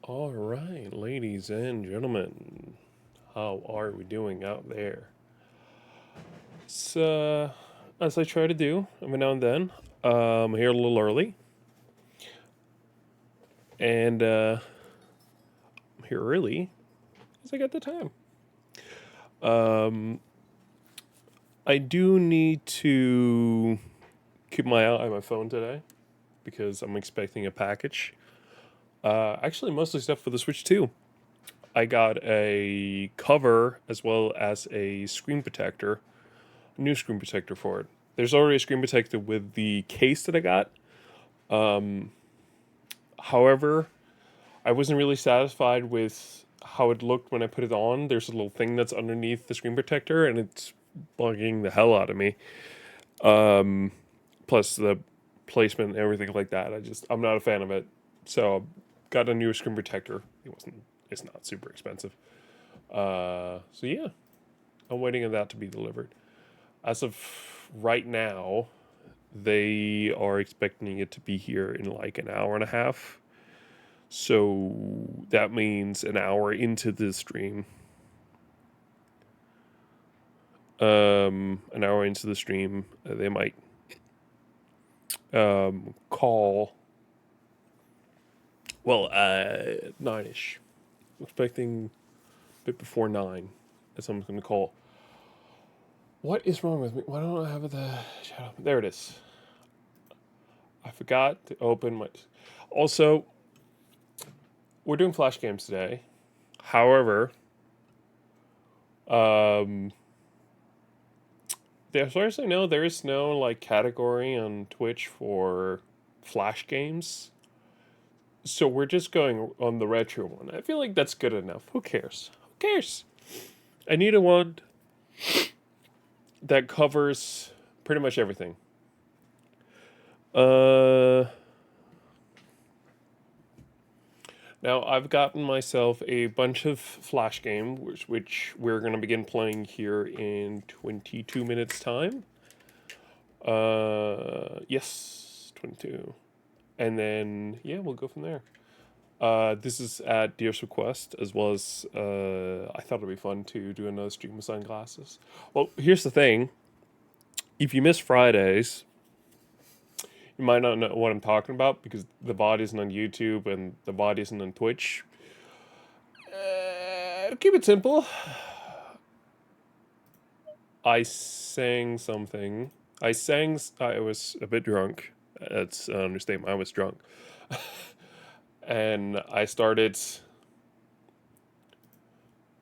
All right, ladies and gentlemen, how are we doing out there? So, as I try to do every now and then, I'm here a little early, and I'm here early because I got the time. Um, I do need to keep my eye on my phone today because I'm expecting a package. Actually, mostly stuff for the Switch too. I got a cover as well as a screen protector, a new screen protector for it. There's already a screen protector with the case that I got. However, I wasn't really satisfied with how it looked when I put it on. There's a little thing that's underneath the screen protector, and it's bugging the hell out of me. Plus the placement and everything like that. I'm not a fan of it. So got a new screen protector. It's not super expensive. So yeah, I'm waiting on that to be delivered. As of right now, they are expecting it to be here in like an hour and a half. So that means an hour into the stream, an hour into the stream, they might call. Well, 9ish. Expecting a bit before 9 that someone's going to call. What is wrong with me? Why don't I have the chat open? There it is. I forgot to open my. Also, we're doing flash games today. However, um, as far as I know, there is no like category on Twitch for flash games. So we're just going on the retro one. I feel like that's good enough. Who cares? Who cares? I need a one that covers pretty much everything. Uh, Now I've gotten myself a bunch of flash games, which we're gonna begin playing here in 22 minutes time. Yes, 22, and then yeah, we'll go from there. This is at Deer's request, as well as I thought it'd be fun to do another stream with sunglasses. Well, here's the thing: if you miss Fridays, you might not know what I'm talking about because the VOD isn't on YouTube and the VOD isn't on Twitch. To keep it simple, I sang something. I was a bit drunk. That's an understatement. I was drunk, and I started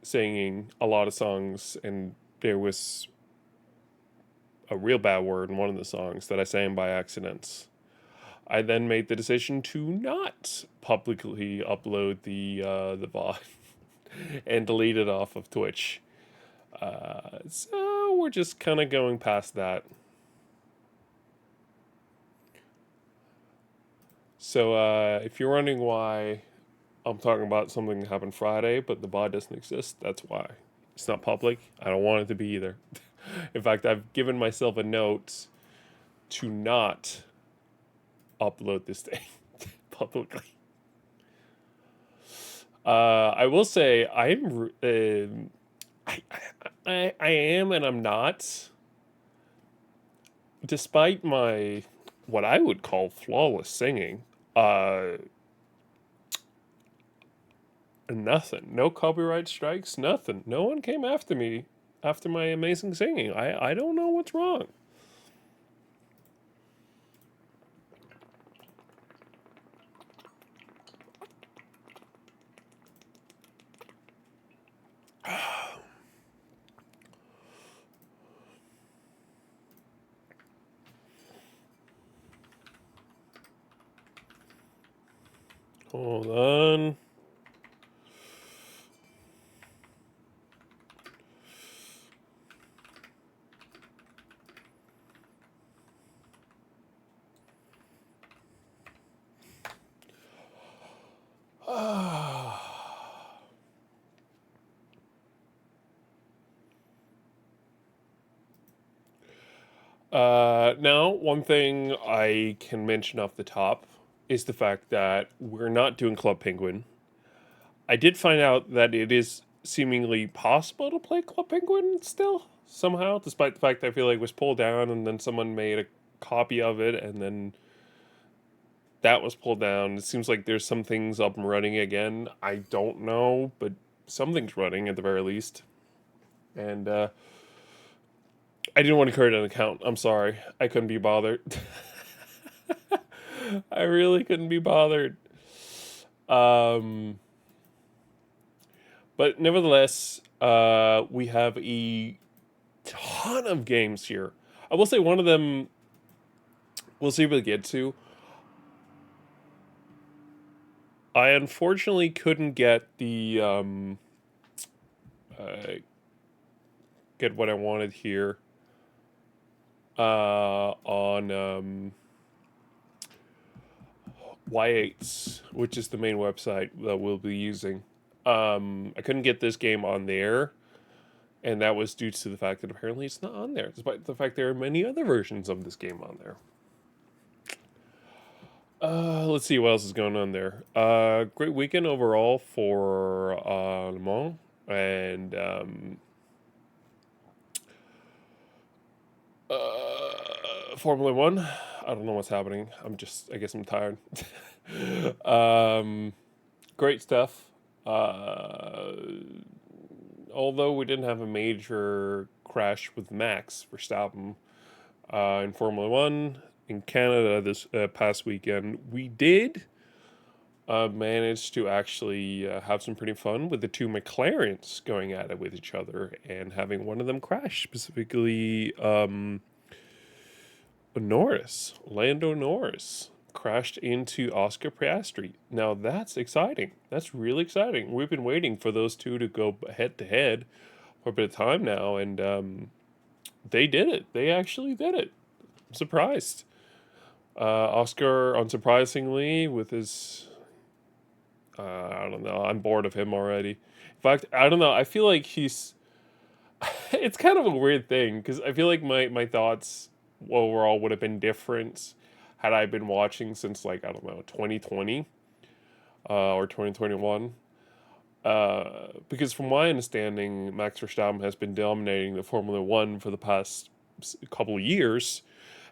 singing a lot of songs, and there was a real bad word in one of the songs that I sang by accident. I then made the decision to not publicly upload the VOD and delete it off of Twitch. So we're just kind of going past that. So if you're wondering why I'm talking about something that happened Friday, but the VOD doesn't exist, that's why. It's not public. I don't want it to be either. In fact, I've given myself a note to not upload this thing publicly. I will say I am and I'm not. Despite my what I would call flawless singing, uh, nothing, no copyright strikes, nothing. No one came after me after my amazing singing. I don't know what's wrong. Hold on. Now, one thing I can mention off the top is the fact that we're not doing Club Penguin. I did find out that it is seemingly possible to play Club Penguin still somehow, despite the fact that I feel like it was pulled down and then someone made a copy of it and then that was pulled down. It seems like there's some things up and running again. I don't know, but something's running at the very least. And I didn't want to create an account. I'm sorry. I couldn't be bothered. I really couldn't be bothered. Um, but nevertheless, we have a ton of games here. I will say one of them, we'll see if we get to. I unfortunately couldn't get the uh, get what I wanted here on Y8s, which is the main website that we'll be using. I couldn't get this game on there, and that was due to the fact that apparently it's not on there, despite the fact there are many other versions of this game on there. Let's see what else is going on there. Great weekend overall for Le Mans and Formula One. I don't know what's happening. I guess I'm tired. um, Great stuff. Uh, Although we didn't have a major crash with Max Verstappen in Formula One in Canada this past weekend, we did manage to actually have some pretty fun with the two McLarens going at it with each other and having one of them crash, specifically Lando Norris crashed into Oscar Piastri. Now that's exciting. That's really exciting. We've been waiting for those two to go head to head for a bit of time now, and they did it. They actually did it. I'm surprised. Oscar, unsurprisingly, with his, I don't know. I'm bored of him already. In fact, I don't know. I feel like he's. It's kind of a weird thing because I feel like my thoughts overall would have been different had I been watching since like I don't know 2020 or 2021. Because from my understanding, Max Verstappen has been dominating the Formula One for the past couple of years,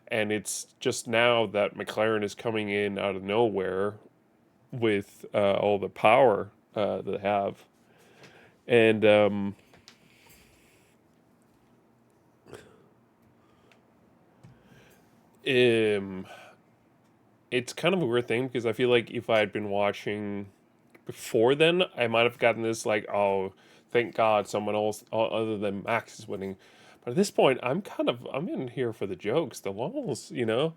and it's just now that McLaren is coming in out of nowhere with all the power that they have, and um, it's kind of a weird thing because I feel like if I had been watching before then, I might have gotten this like, oh, thank God someone else other than Max is winning. But at this point, I'm in here for the jokes, the lulls, you know.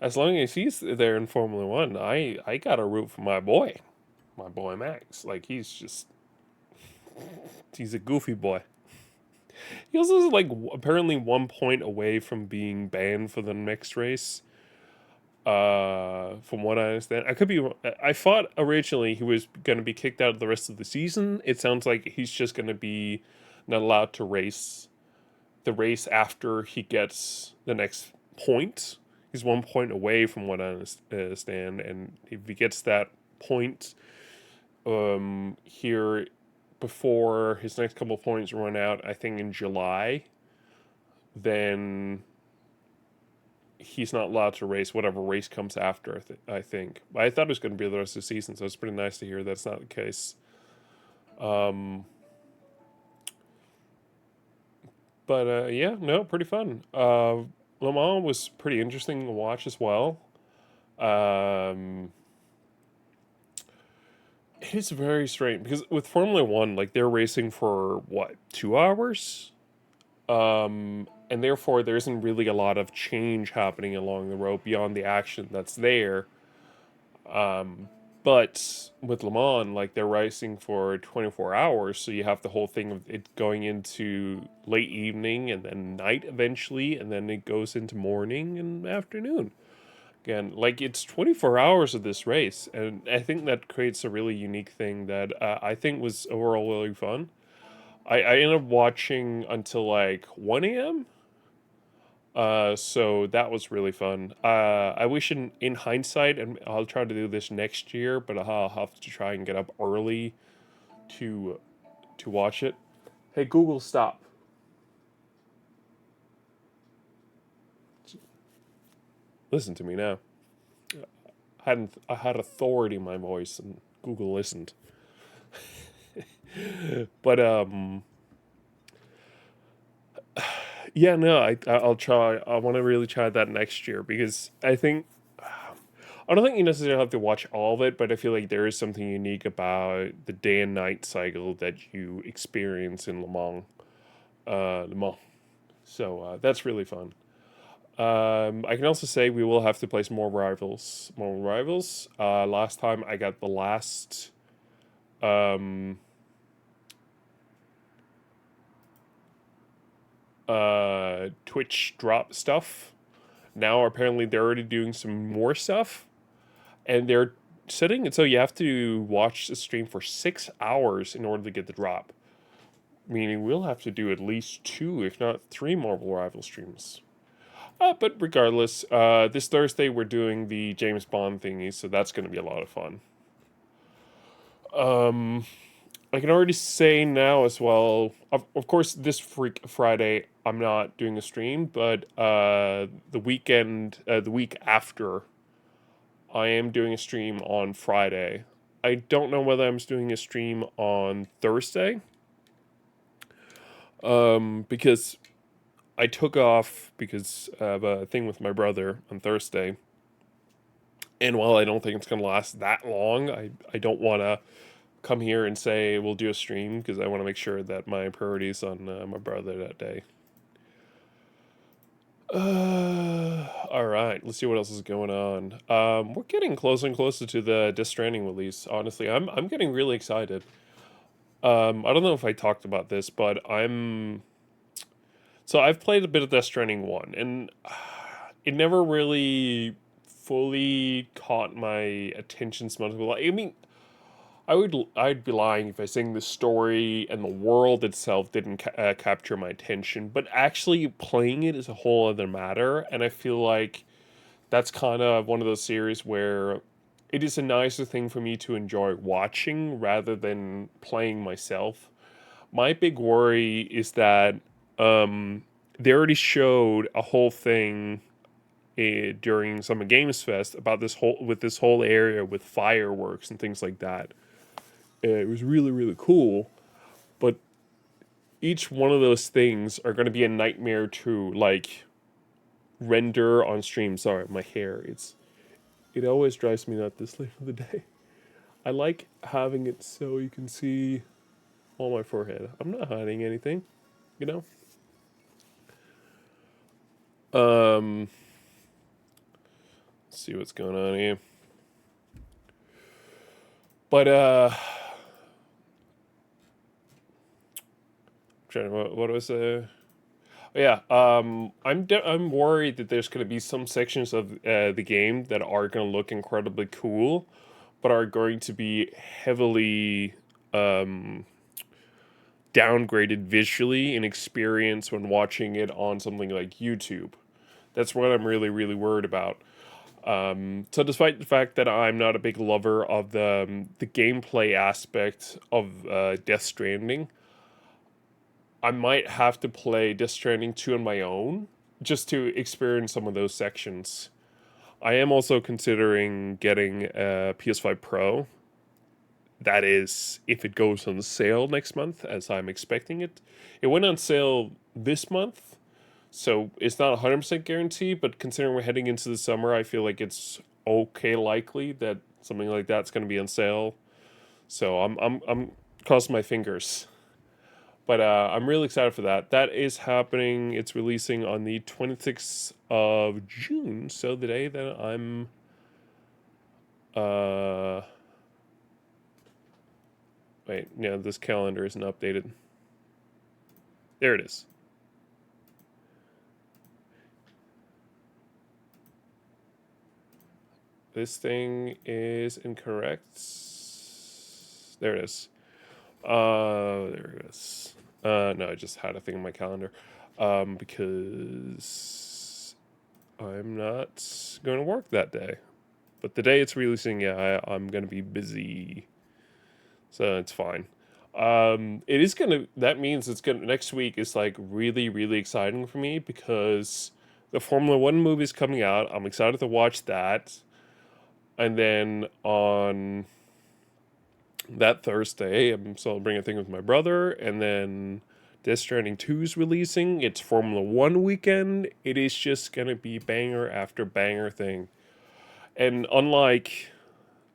As long as he's there in Formula One, I gotta root for my boy Max. Like he's a goofy boy. He also is like apparently 1 point away from being banned for the next race. From what I understand, I could be. I thought originally he was going to be kicked out of the rest of the season. It sounds like he's just going to be not allowed to race the race after he gets the next point. He's 1 point away from what I understand, and if he gets that point here before his next couple of points run out, I think in July, then he's not allowed to race whatever race comes after. I think. But I thought it was going to be the rest of the season, so it's pretty nice to hear that's not the case. But yeah, no, pretty fun. Le Mans was pretty interesting to watch as well. Um, it is very strange because with Formula One, like they're racing for what 2 hours, and therefore there isn't really a lot of change happening along the road beyond the action that's there. But with Le Mans, like they're racing for 24 hours, so you have the whole thing of it going into late evening and then night eventually, and then it goes into morning and afternoon. Again, like it's 24 hours of this race, and I think that creates a really unique thing that I think was overall really fun. I ended up watching until like 1 a.m. So that was really fun. I wish in hindsight, and I'll try to do this next year, but I'll have to try and get up early to watch it. Hey Google, stop. Listen to me now. I had authority in my voice, and Google listened. But yeah, no, I'll try. I want to really try that next year because I don't think you necessarily have to watch all of it, but I feel like there is something unique about the day and night cycle that you experience in Le Mans. Le Mans. So that's really fun. I can also say we will have to play some more rivals. More rivals. Last time I got the last um, Twitch drop stuff. Now apparently they're already doing some more stuff, and they're setting it so you have to watch the stream for 6 hours in order to get the drop. Meaning we'll have to do at least two, if not three, Marvel Rival streams. But regardless, this Thursday we're doing the James Bond thingy, so that's going to be a lot of fun. I can already say now as well. Of course, this Freak Friday I'm not doing a stream, but the week after, I am doing a stream on Friday. I don't know whether I'm doing a stream on Thursday, because I took off because of a thing with my brother on Thursday. And while I don't think it's going to last that long, I don't want to come here and say we'll do a stream because I want to make sure that my priority's on my brother that day. All right, let's see what else is going on. We're getting closer and closer to the Death Stranding release. Honestly, I'm getting really excited. I don't know if I talked about this, but I've played a bit of Death Stranding 1, and it never really fully caught my attention. I mean, I'd be lying if I saying the story and the world itself didn't capture my attention, but actually playing it is a whole other matter, and I feel like that's kind of one of those series where it is a nicer thing for me to enjoy watching rather than playing myself. My big worry is that they already showed a whole thing during Summer Games Fest about this whole area with fireworks and things like that. It was really really cool, but each one of those things are going to be a nightmare to like render on stream. Sorry, my hair. It always drives me nuts this late of the day. I like having it so you can see all my forehead. I'm not hiding anything, you know. Let's see what's going on here. But trying to, what was yeah, I'm worried that there's going to be some sections of the game that are going to look incredibly cool, but are going to be heavily downgraded visually in experience when watching it on something like YouTube. That's what I'm really really worried about. So despite the fact that I'm not a big lover of the gameplay aspect of Death Stranding, I might have to play Death Stranding 2 on my own just to experience some of those sections. I am also considering getting a PS5 Pro. That is, if it goes on sale next month, as I'm expecting it. It went on sale this month, so it's not 100% guaranteed, but considering we're heading into the summer, I feel like it's okay likely that something like that's going to be on sale. So I'm crossing my fingers. But I'm really excited for that. That is happening. It's releasing on the 26th of June. So the day that I'm... Wait, yeah, this calendar isn't updated. There it is. This thing is incorrect. There it is. There it is. No, I just had a thing in my calendar. Because I'm not going to work that day. But the day it's releasing, yeah, I'm going to be busy. So it's fine. It is gonna. That means it's gonna. Next week is like really, really exciting for me because the Formula One movie is coming out. I'm excited to watch that, and then on that Thursday, I'm celebrating a thing with my brother, and then Death Stranding 2 is releasing. It's Formula One weekend. It is just gonna be banger after banger thing. And unlike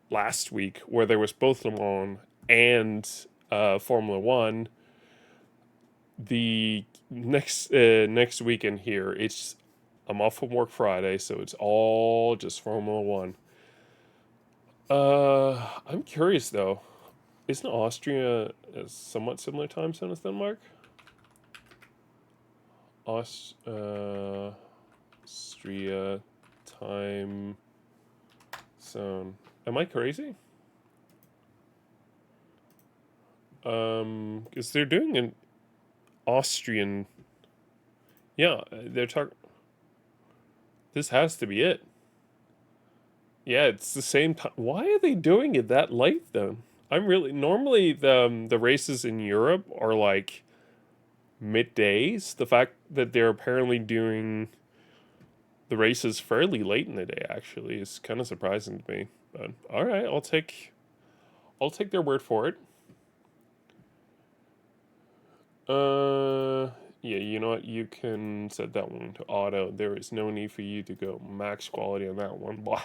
last week, where there was both Le Mans and Formula One, the next weekend here, it's I'm off from work Friday, so it's all just Formula One. I'm curious though. Isn't Austria a somewhat similar time zone as Denmark? Austria time zone. Am I crazy? Because they're doing an Austrian. Yeah, they're talking. This has to be it. Yeah, it's the same time. Why are they doing it that late though? I'm really normally the races in Europe are like middays. The fact that they're apparently doing the races fairly late in the day actually is kind of surprising to me. But all right, I'll take their word for it. Uh, yeah, you know what? You can set that one to auto. There is no need for you to go max quality on that one. Blah.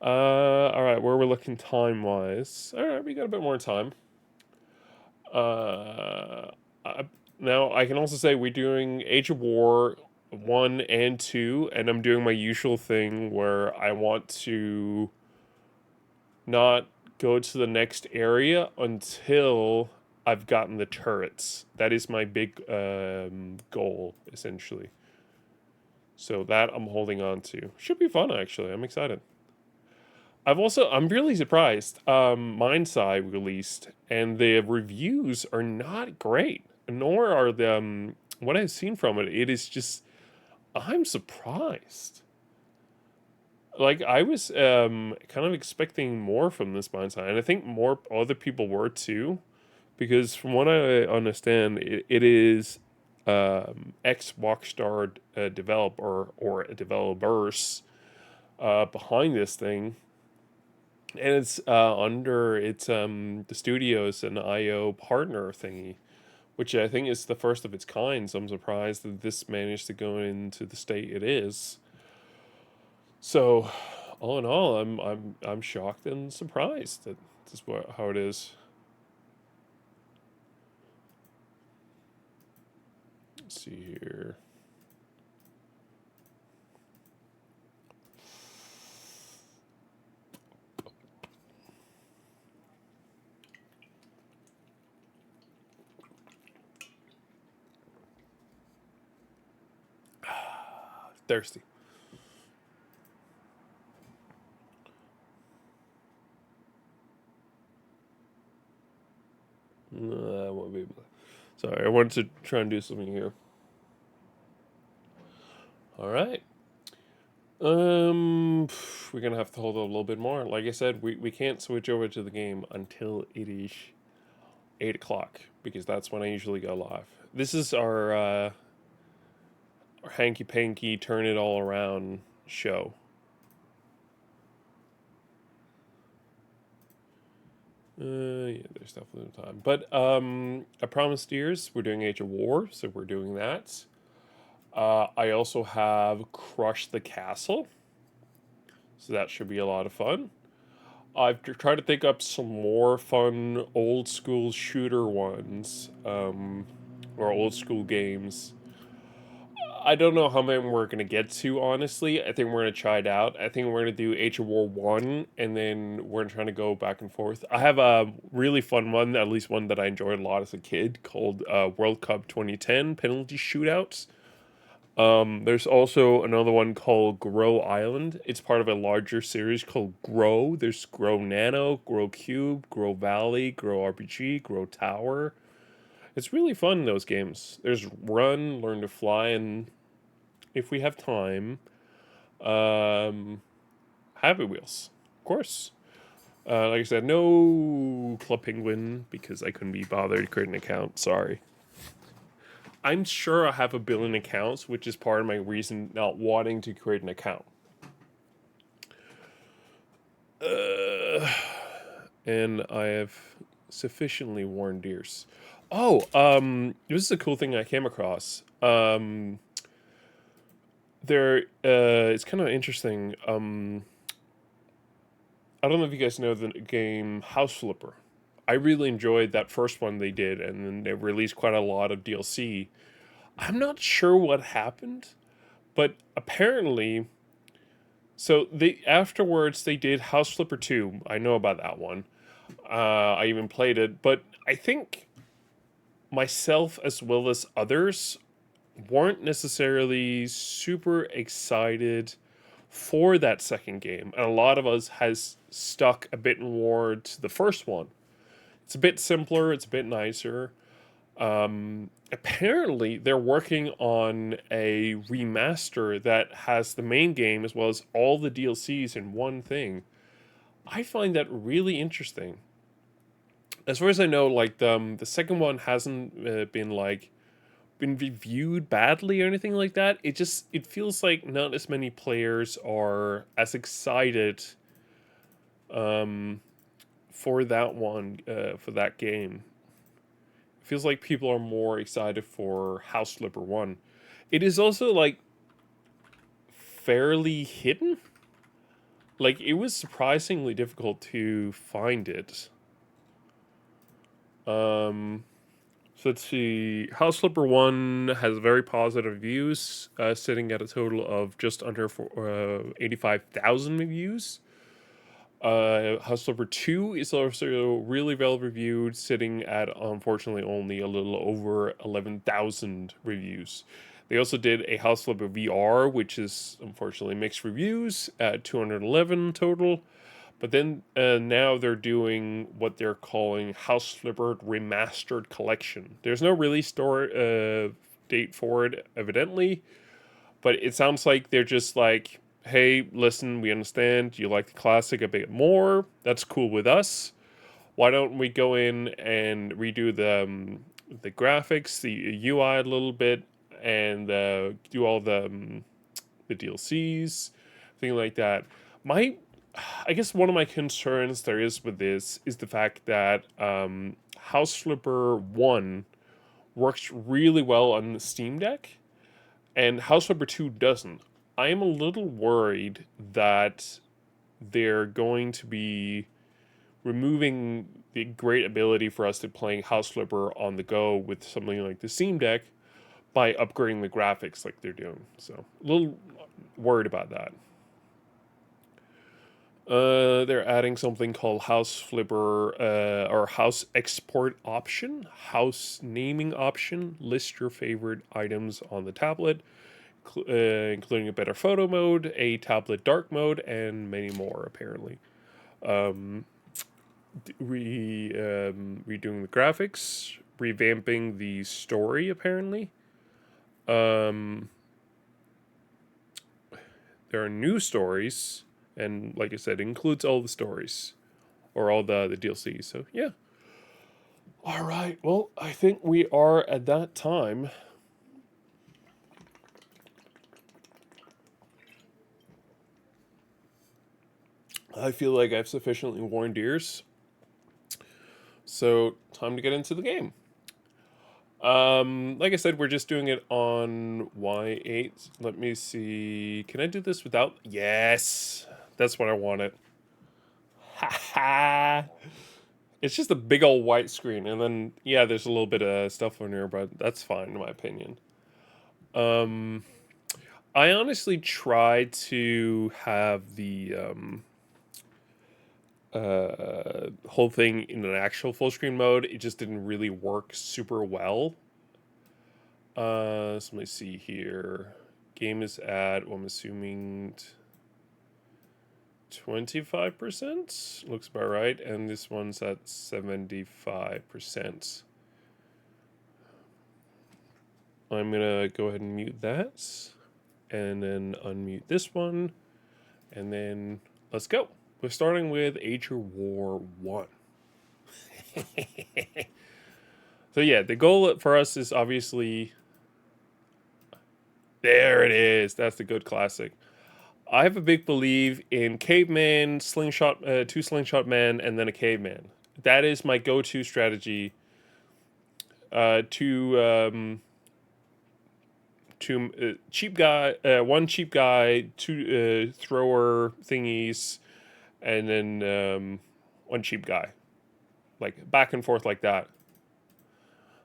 All right, where we're looking time wise. All right, we got a bit more time. Uh, I, Now I can also say we're doing Age of War 1 and 2, and I'm doing my usual thing where I want to not go to the next area until I've gotten the turrets. That is my big goal, essentially. So that I'm holding on to. Should be fun, actually. I'm excited. I'm really surprised. Mindside released, and the reviews are not great, nor are the what I've seen from it. It is just I'm surprised. Like I was kind of expecting more from this Mindside, and I think more other people were too, because from what I understand, it is ex Rockstar developer or developers behind this thing, and it's under it's the studios and IO partner thingy, which I think is the first of its kind. So I'm surprised that this managed to go into the state it is. So, all in all, I'm shocked and surprised that this is how it is. Let's see here. Thirsty. I won't be able to. Sorry, I wanted to try and do something here. All right. We're gonna have to hold up a little bit more. Like I said, we can't switch over to the game until it is 8 o'clock because that's when I usually go live. This is our hanky panky turn it all around show. Yeah, there's definitely time. But I promised years we're doing Age of War, so we're doing that. I also have Crush the Castle, so that should be a lot of fun. I've tried to think up some more fun old school shooter ones, or old school games. I don't know how many we're gonna get to. Honestly, I think we're gonna try it out. I think we're gonna do Age of War 1, and then we're trying to go back and forth. I have a really fun one, at least one that I enjoyed a lot as a kid, called World Cup 2010 Penalty Shootouts. There's also another one called Grow Island. It's part of a larger series called Grow. There's Grow Nano, Grow Cube, Grow Valley, Grow RPG, Grow Tower. It's really fun, those games. There's Run, Learn to Fly, and if we have time, um, Happy Wheels, of course. Like I said, no Club Penguin because I couldn't be bothered to create an account. Sorry. I'm sure I have a billion accounts, which is part of my reason not wanting to create an account. And I have sufficiently worn deers. Oh, this is a cool thing I came across. It's kind of interesting. I don't know if you guys know the game House Flipper. I really enjoyed that first one they did, and then they released quite a lot of DLC. I'm not sure what happened, but apparently, so they afterwards they did House Flipper 2. I know about that one. I even played it, but I think myself as well as others weren't necessarily super excited for that second game, and a lot of us has stuck a bit more to the first one. It's a bit simpler, it's a bit nicer. Apparently, they're working on a remaster that has the main game as well as all the DLCs in one thing. I find that really interesting. As far as I know, like the second one hasn't been reviewed badly or anything like that. It feels like not as many players are as excited for that one for that game. It feels like people are more excited for House Flipper 1. It is also like fairly hidden. Like it was surprisingly difficult to find it. So let's see. House Flipper 1 has very positive reviews, sitting at a total of just under 85,000 reviews. House Flipper 2 is also really well reviewed, sitting at unfortunately only a little over 11,000 reviews. They also did a House Flipper VR, which is unfortunately mixed reviews at 211 total. But then now they're doing what they're calling House Flipper Remastered Collection. There's no release date for it, evidently, but it sounds like they're just like, hey, listen, we understand you like the classic a bit more. That's cool with us. Why don't we go in and redo the graphics, the UI a little bit, and do all the DLCs, thing like that. I guess one of my concerns there is with this is the fact that House Flipper 1 works really well on the Steam Deck, and House Flipper 2 doesn't. I am a little worried that they're going to be removing the great ability for us to playing House Flipper on the go with something like the Steam Deck by upgrading the graphics like they're doing. So, a little worried about that. They're adding something called House Flipper or House Export option, House Naming option. List your favorite items on the tablet, including a better photo mode, a tablet dark mode, and many more. Apparently, redoing the graphics, revamping the story. Apparently, there are new stories, and like I said, it includes all the stories or all the DLC. So yeah. All right. Well, I think we are at that time. I feel like I've sufficiently warned ears. So time to get into the game. Like I said, we're just doing it on Y8. Let me see. Can I do this without? Yes, that's what I wanted. Ha ha. It's just a big old white screen, and then yeah, there's a little bit of stuff on here, but that's fine in my opinion. I honestly tried to have the whole thing in an actual full screen mode. It just didn't really work super well. So let me see here. Game is at, well, I'm assuming 25%. Looks about right. And this one's at 75%. I'm going to go ahead and mute that. And then unmute this one. And then let's go. We're starting with Age of War 1. So yeah, the goal for us is obviously... There it is. That's the good classic. I have a big belief in caveman, slingshot, two slingshot men, and then a caveman. That is my go-to strategy. Cheap guy, one cheap guy, two thrower thingies, and then one cheap guy, like back and forth like that.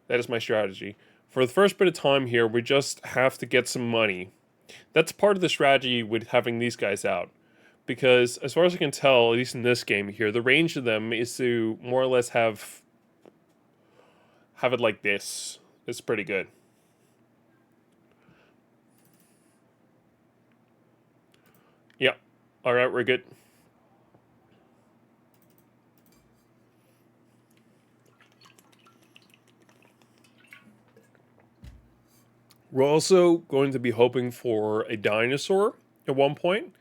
That is my strategy. For the first bit of time here, we just have to get some money. That's part of the strategy with having these guys out. Because as far as I can tell, at least in this game here, the range of them is to more or less have it like this. It's pretty good. Yeah. All right, we're good. We're also going to be hoping for a dinosaur at one point.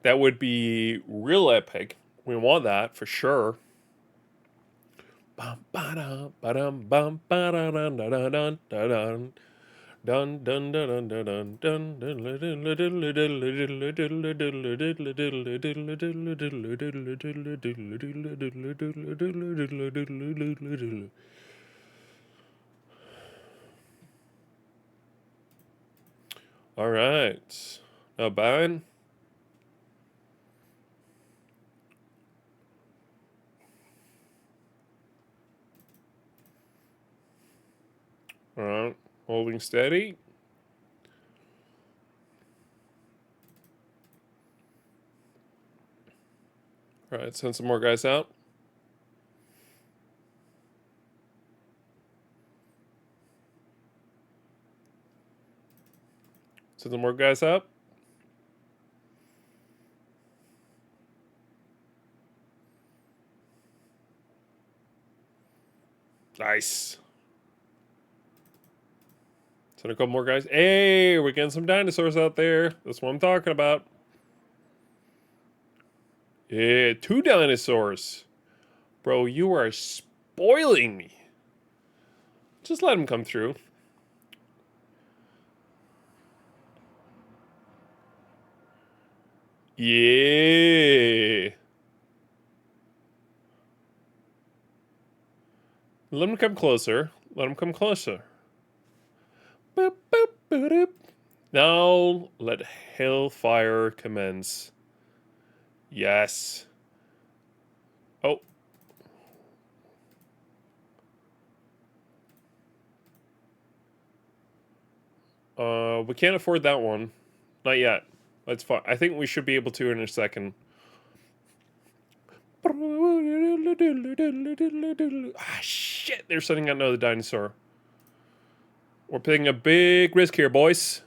That would be real epic. We want that for sure. Bum ba dum bum ba dun dun dun dun dun dun dun dun dun dun. All right. Not bad. All right. Holding steady. All right. Send some more guys out. Send some more guys out. Nice. Send a couple more guys. Hey, we're getting some dinosaurs out there. That's what I'm talking about. Yeah, 2 dinosaurs. Bro, you are spoiling me. Just let them come through. Yeah. Let them come closer. Let them come closer. Boop, boop, boop, boop. Now let hellfire commence. Yes. Oh. We can't afford that one. Not yet. That's fine. I think we should be able to in a second. Ah, shit. They're setting out another dinosaur. We're taking a big risk here, boys.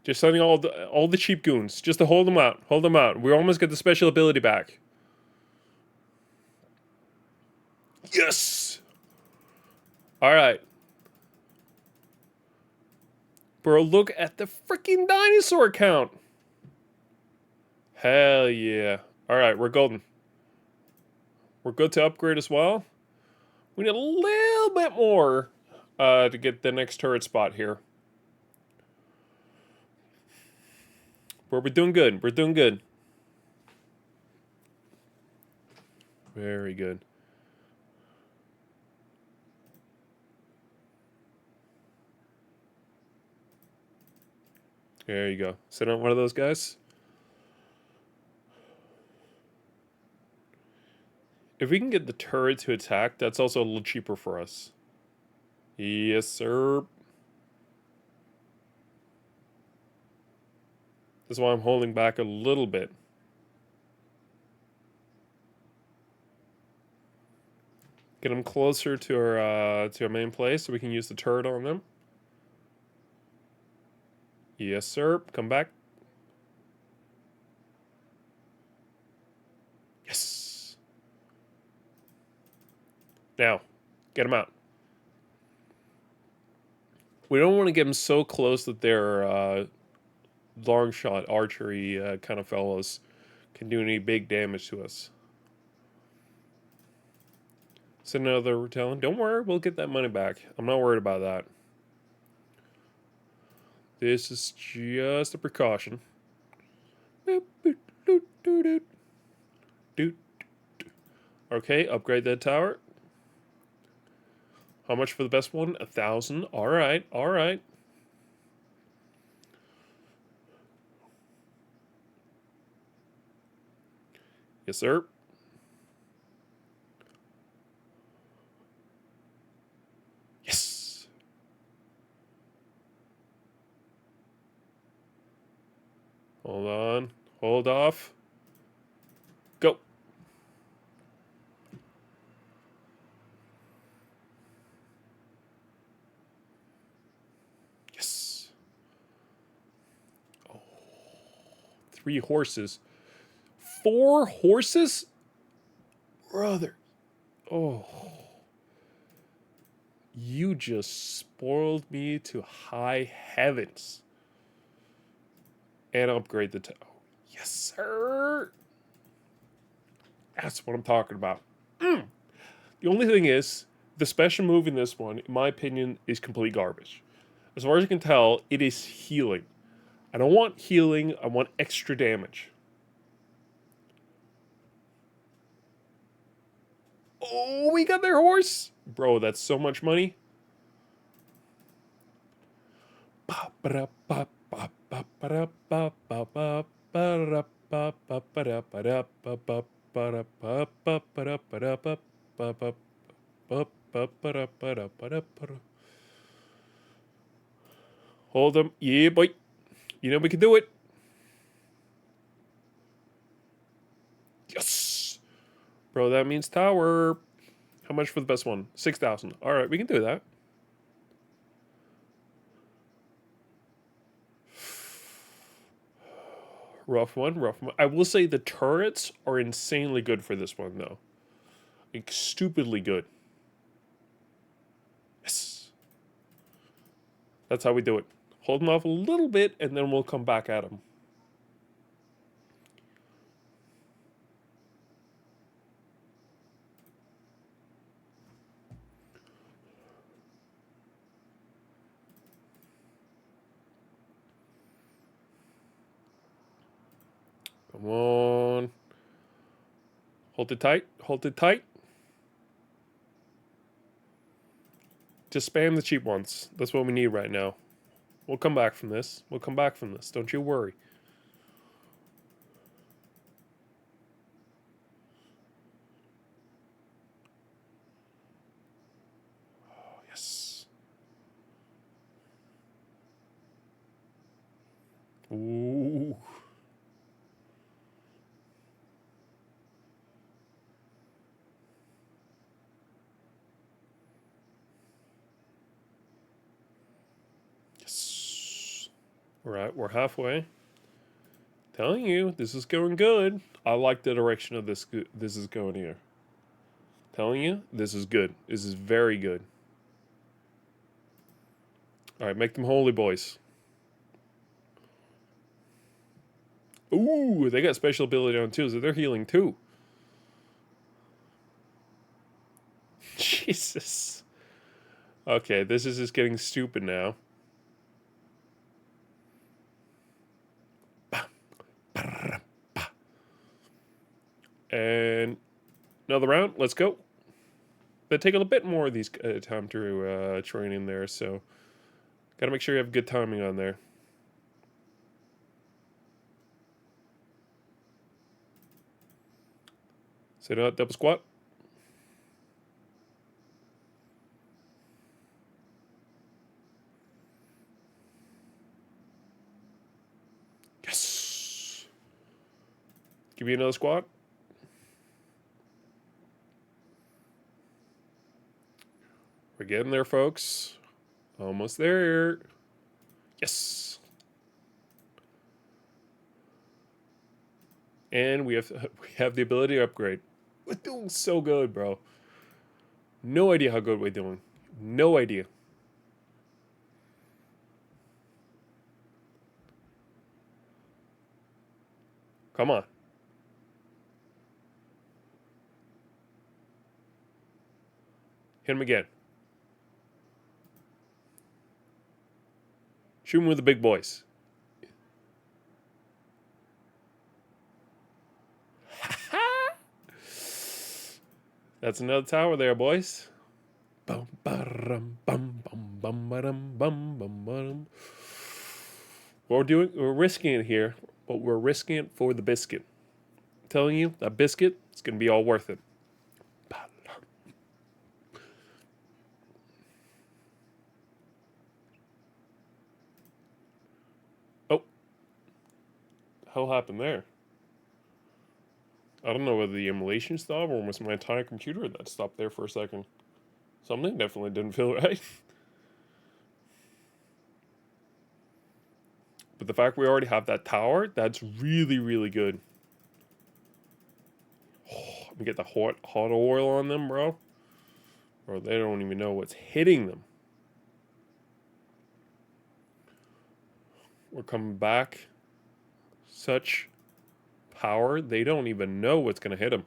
Just sending all the cheap goons, just to hold them out. Hold them out. We almost get the special ability back. Yes. All right, bro. Look at the freaking dinosaur count. Hell yeah. All right, we're golden. We're good to upgrade as well. We need a little bit more to get the next turret spot here. But we're doing good. We're doing good. Very good. There you go. Sit on one of those guys. If we can get the turret to attack, that's also a little cheaper for us. Yes, sir. That's why I'm holding back a little bit. Get them closer to our main place so we can use the turret on them. Yes, sir. Come back. Yes. Now, get them out. We don't want to get them so close that they're long shot archery kind of fellows can do any big damage to us. Send another retelling. Don't worry, we'll get that money back. I'm not worried about that. This is just a precaution. Okay, upgrade that tower. How much for the best one? 1,000. All right, all right. Yes, sir. Yes. Hold on. Hold off. Go. Yes. Oh. 3 horses. 4 horses? Brother. Oh. You just spoiled me to high heavens. And upgrade the tower. Yes, sir. That's what I'm talking about. The only thing is, the special move in this one, in my opinion, is complete garbage. As far as you can tell, it is healing. I don't want healing, I want extra damage. Oh, we got their horse! Bro, that's so much money. Hold them. Yeah, boy. You know we can do it. Yes! Bro, that means tower. How much for the best one? 6,000. All right, we can do that. Rough one, rough one. I will say the turrets are insanely good for this one, though. Like, stupidly good. Yes. That's how we do it. Hold them off a little bit, and then we'll come back at them. Come on. Hold it tight. Hold it tight. Just spam the cheap ones. That's what we need right now. We'll come back from this. We'll come back from this. Don't you worry. Oh, yes. Ooh. Yes. Alright, we're halfway. Telling you, this is going good. I like the direction of this is going here. Telling you, this is good. This is very good. Alright, make them holy boys. Ooh, they got special ability on too, so they're healing too. Jesus. Okay, this is just getting stupid now. And another round. Let's go. They take a little bit more of these time to train in there, so got to make sure you have good timing on there. Sit out, double squat. Yes. Give me another squat. We're getting there, folks. Almost there. Yes. And we have the ability to upgrade. We're doing so good, bro. No idea how good we're doing. No idea. Come on. Hit him again. Shoot him with the big boys. That's another tower there, boys. Bum, ba-rum, bum, bum, bum, ba-dum, bum, bum, ba-dum. We're risking it here, but we're risking it for the biscuit. I'm telling you, that biscuit, it's going to be all worth it. Oh, hell happened there? I don't know whether the emulation stopped or was my entire computer that stopped there for a second. Something definitely didn't feel right. But the fact we already have that tower, that's really, really good. Oh, let me get the hot oil on them, bro. Or they don't even know what's hitting them. We're coming back. Such power, they don't even know what's going to hit them.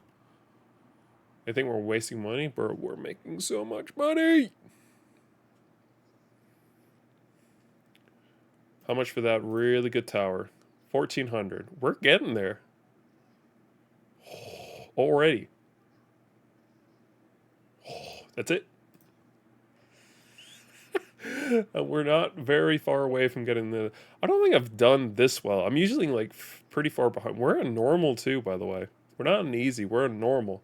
They think we're wasting money, but we're making so much money. How much for that really good tower? 1,400. We're getting there. Already. That's it. We're not very far away from getting the... I don't think I've done this well. I'm usually like pretty far behind. We're in normal too, by the way. We're not in easy. We're in normal.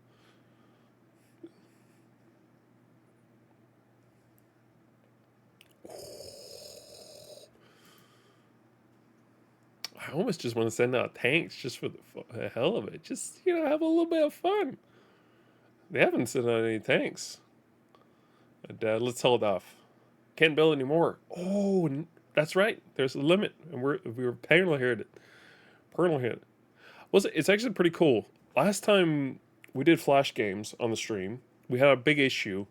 I almost just want to send out tanks just for the hell of it. Just, have a little bit of fun. They haven't sent out any tanks. But, let's hold off. Can't build anymore. Oh, that's right. There's a limit, and we were penal hit it. Penal hit. It's actually pretty cool. Last time we did Flash games on the stream, we had a big issue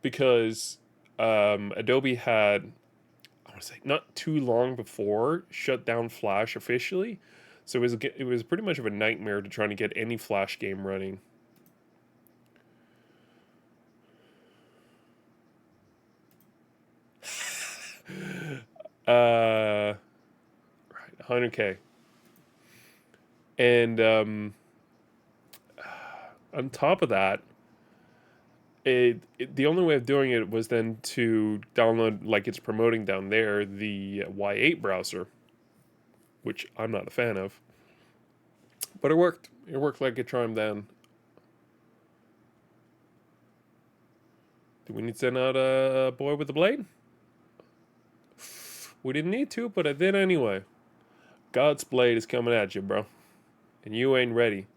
because Adobe had, I want to say, not too long before shut down Flash officially. So it was pretty much of a nightmare to try to get any Flash game running. Right, 100K. And on top of that, the only way of doing it was then to download, like it's promoting down there, the Y8 browser, which I'm not a fan of. But it worked. It worked like a charm then. Do we need to send out a boy with a blade? We didn't need to, but I did anyway. God's blade is coming at you, bro. And you ain't ready.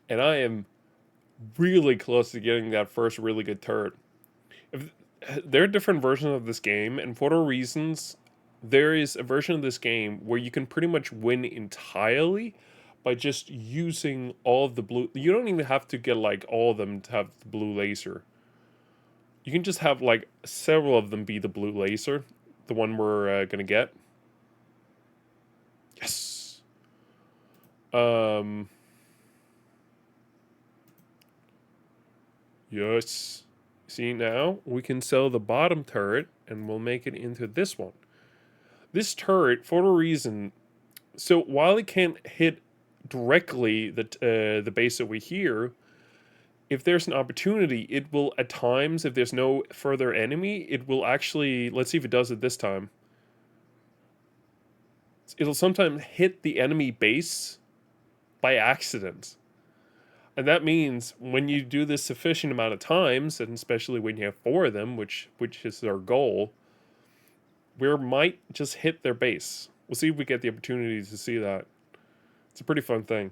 And I am really close to getting that first really good turret. There are different versions of this game, and for whatever reasons, there is a version of this game where you can pretty much win entirely by just using all of the blue. You don't even have to get like all of them to have the blue laser. You can just have like several of them be the blue laser, the one we're gonna get. Yes. Yes. See, now we can sell the bottom turret and we'll make it into this one. This turret, for a reason, so while it can't hit directly the base that we hear, if there's an opportunity, it will at times, if there's no further enemy, it will actually, let's see if it does it this time. It'll sometimes hit the enemy base by accident. And that means when you do this sufficient amount of times, and especially when you have 4 of them, which is our goal, we might just hit their base. We'll see if we get the opportunity to see that. It's a pretty fun thing.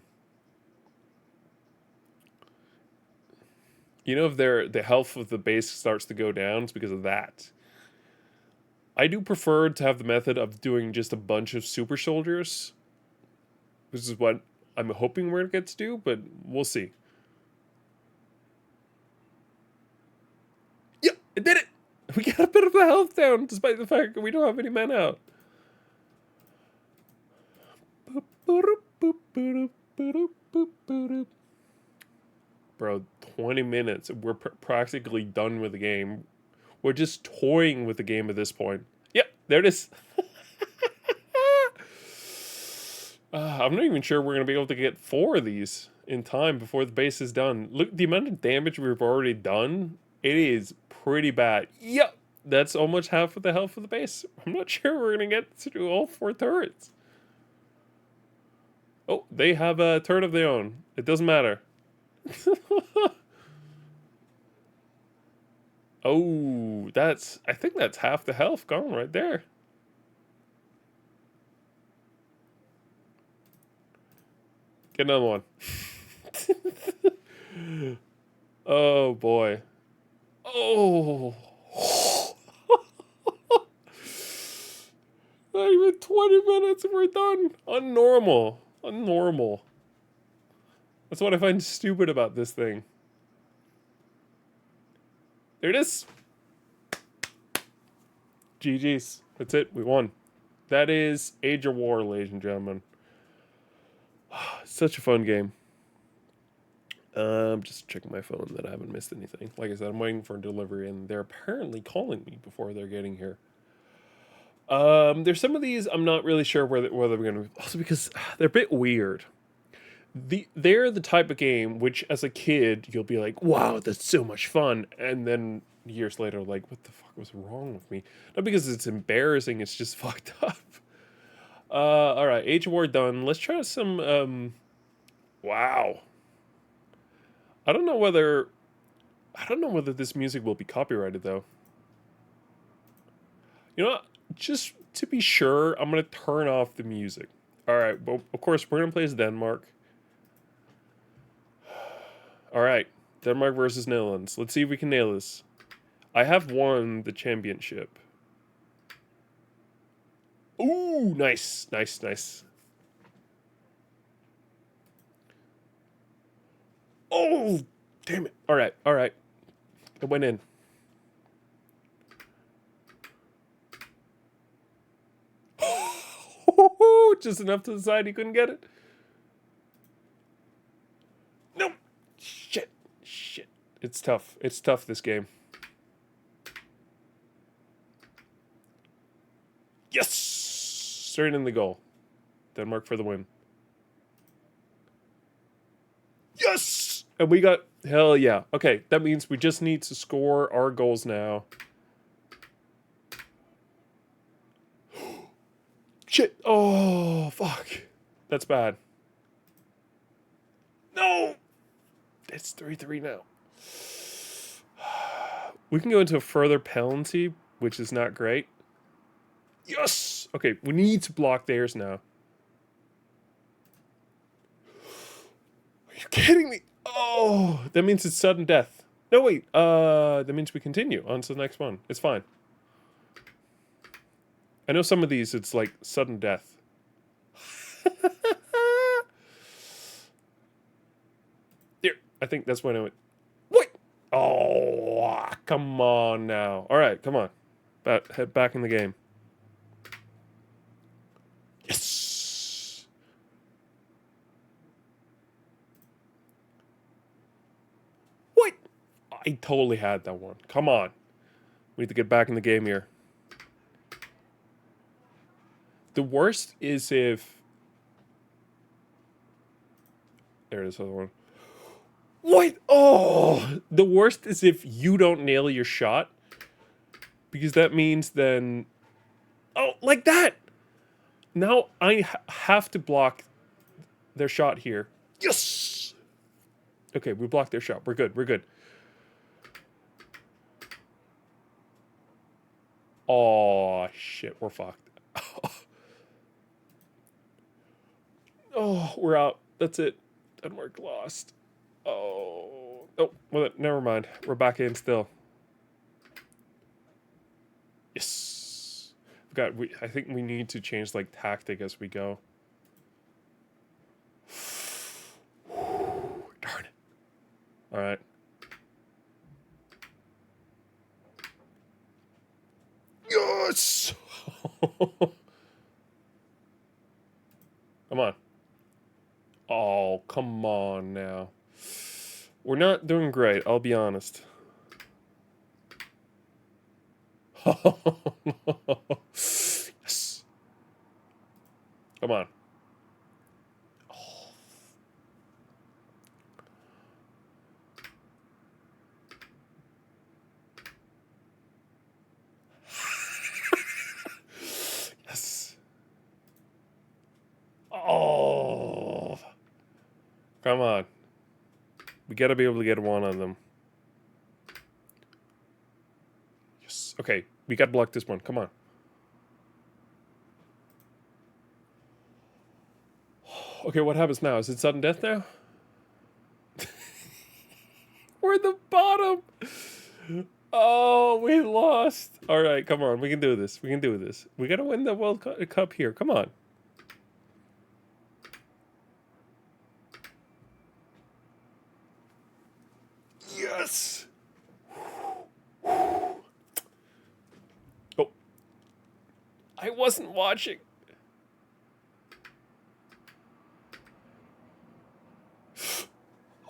If the health of the base starts to go down, it's because of that. I do prefer to have the method of doing just a bunch of super soldiers. This is what I'm hoping we're going to get to do, but we'll see. Yeah, it did it! We got a bit of the health down, despite the fact that we don't have any men out. Bro, 20 minutes. We're practically done with the game. We're just toying with the game at this point. Yep, there it is. I'm not even sure we're going to be able to get 4 of these in time before the base is done. Look, the amount of damage we've already done, it is pretty bad. Yep, that's almost half of the health of the base. I'm not sure we're going to get through all 4 turrets. Oh, they have a turret of their own. It doesn't matter. Oh, I think that's half the health gone right there. Get another one. Oh boy. Oh. Not even 20 minutes and we're done. Unnormal. Unnormal. That's what I find stupid about this thing. There it is. GG's. That's it. We won. That is Age of War, ladies and gentlemen. Such a fun game. Just checking my phone that I haven't missed anything. Like I said, I'm waiting for a delivery, and they're apparently calling me before they're getting here. There's some of these I'm not really sure whether we're going to... Also because they're a bit weird. They're the type of game which, as a kid, you'll be like, wow, that's so much fun. And then years later, like, what the fuck was wrong with me? Not because it's embarrassing, it's just fucked up. All right, Age of War done. Let's try some, wow. I don't know whether this music will be copyrighted, though. You know what? Just to be sure, I'm going to turn off the music. All right, well, of course, we're going to play as Denmark. All right, Denmark versus Netherlands. Let's see if we can nail this. I have won the championship. Ooh, nice, nice, nice. Oh, damn it. All right, all right. It went in. Just enough to the side he couldn't get it. No. Shit. Shit. It's tough. It's tough, this game. Yes! Straight in the goal. Denmark for the win. Yes! And we got... Hell yeah. Okay, that means we just need to score our goals now. Shit. Oh, fuck. That's bad. No! It's 3-3 now. We can go into a further penalty, which is not great. Yes! Okay, we need to block theirs now. Are you kidding me? Oh, that means it's sudden death. No, wait. That means we continue on to the next one. It's fine. I know some of these, it's like sudden death. There. I think that's when I went. What? Oh, come on now. All right, come on. Head back in the game. Yes. What? I totally had that one. Come on. We need to get back in the game here. The worst is if... There it is, other one. What? Oh! The worst is if you don't nail your shot. Because that means then... Oh, like that! Now I have to block their shot here. Yes! Okay, we blocked their shot. We're good, we're good. Oh, shit, we're fucked. Oh, we're out. That's it. Denmark lost. Oh. Oh, well, never mind. We're back in still. Yes. I think we need to change, like, tactic as we go. Darn it. All right. Yes! Come on. Oh, come on now. We're not doing great, I'll be honest. Yes. Come on. Yes. Oh. Come on. We gotta be able to get one on them. Yes. Okay, we gotta block this one. Come on. Okay, what happens now? Is it sudden death now? We're at the bottom. Oh, we lost. All right, come on. We can do this. We can do this. We gotta win the World Cup here. Come on. Yes. Oh, I wasn't watching.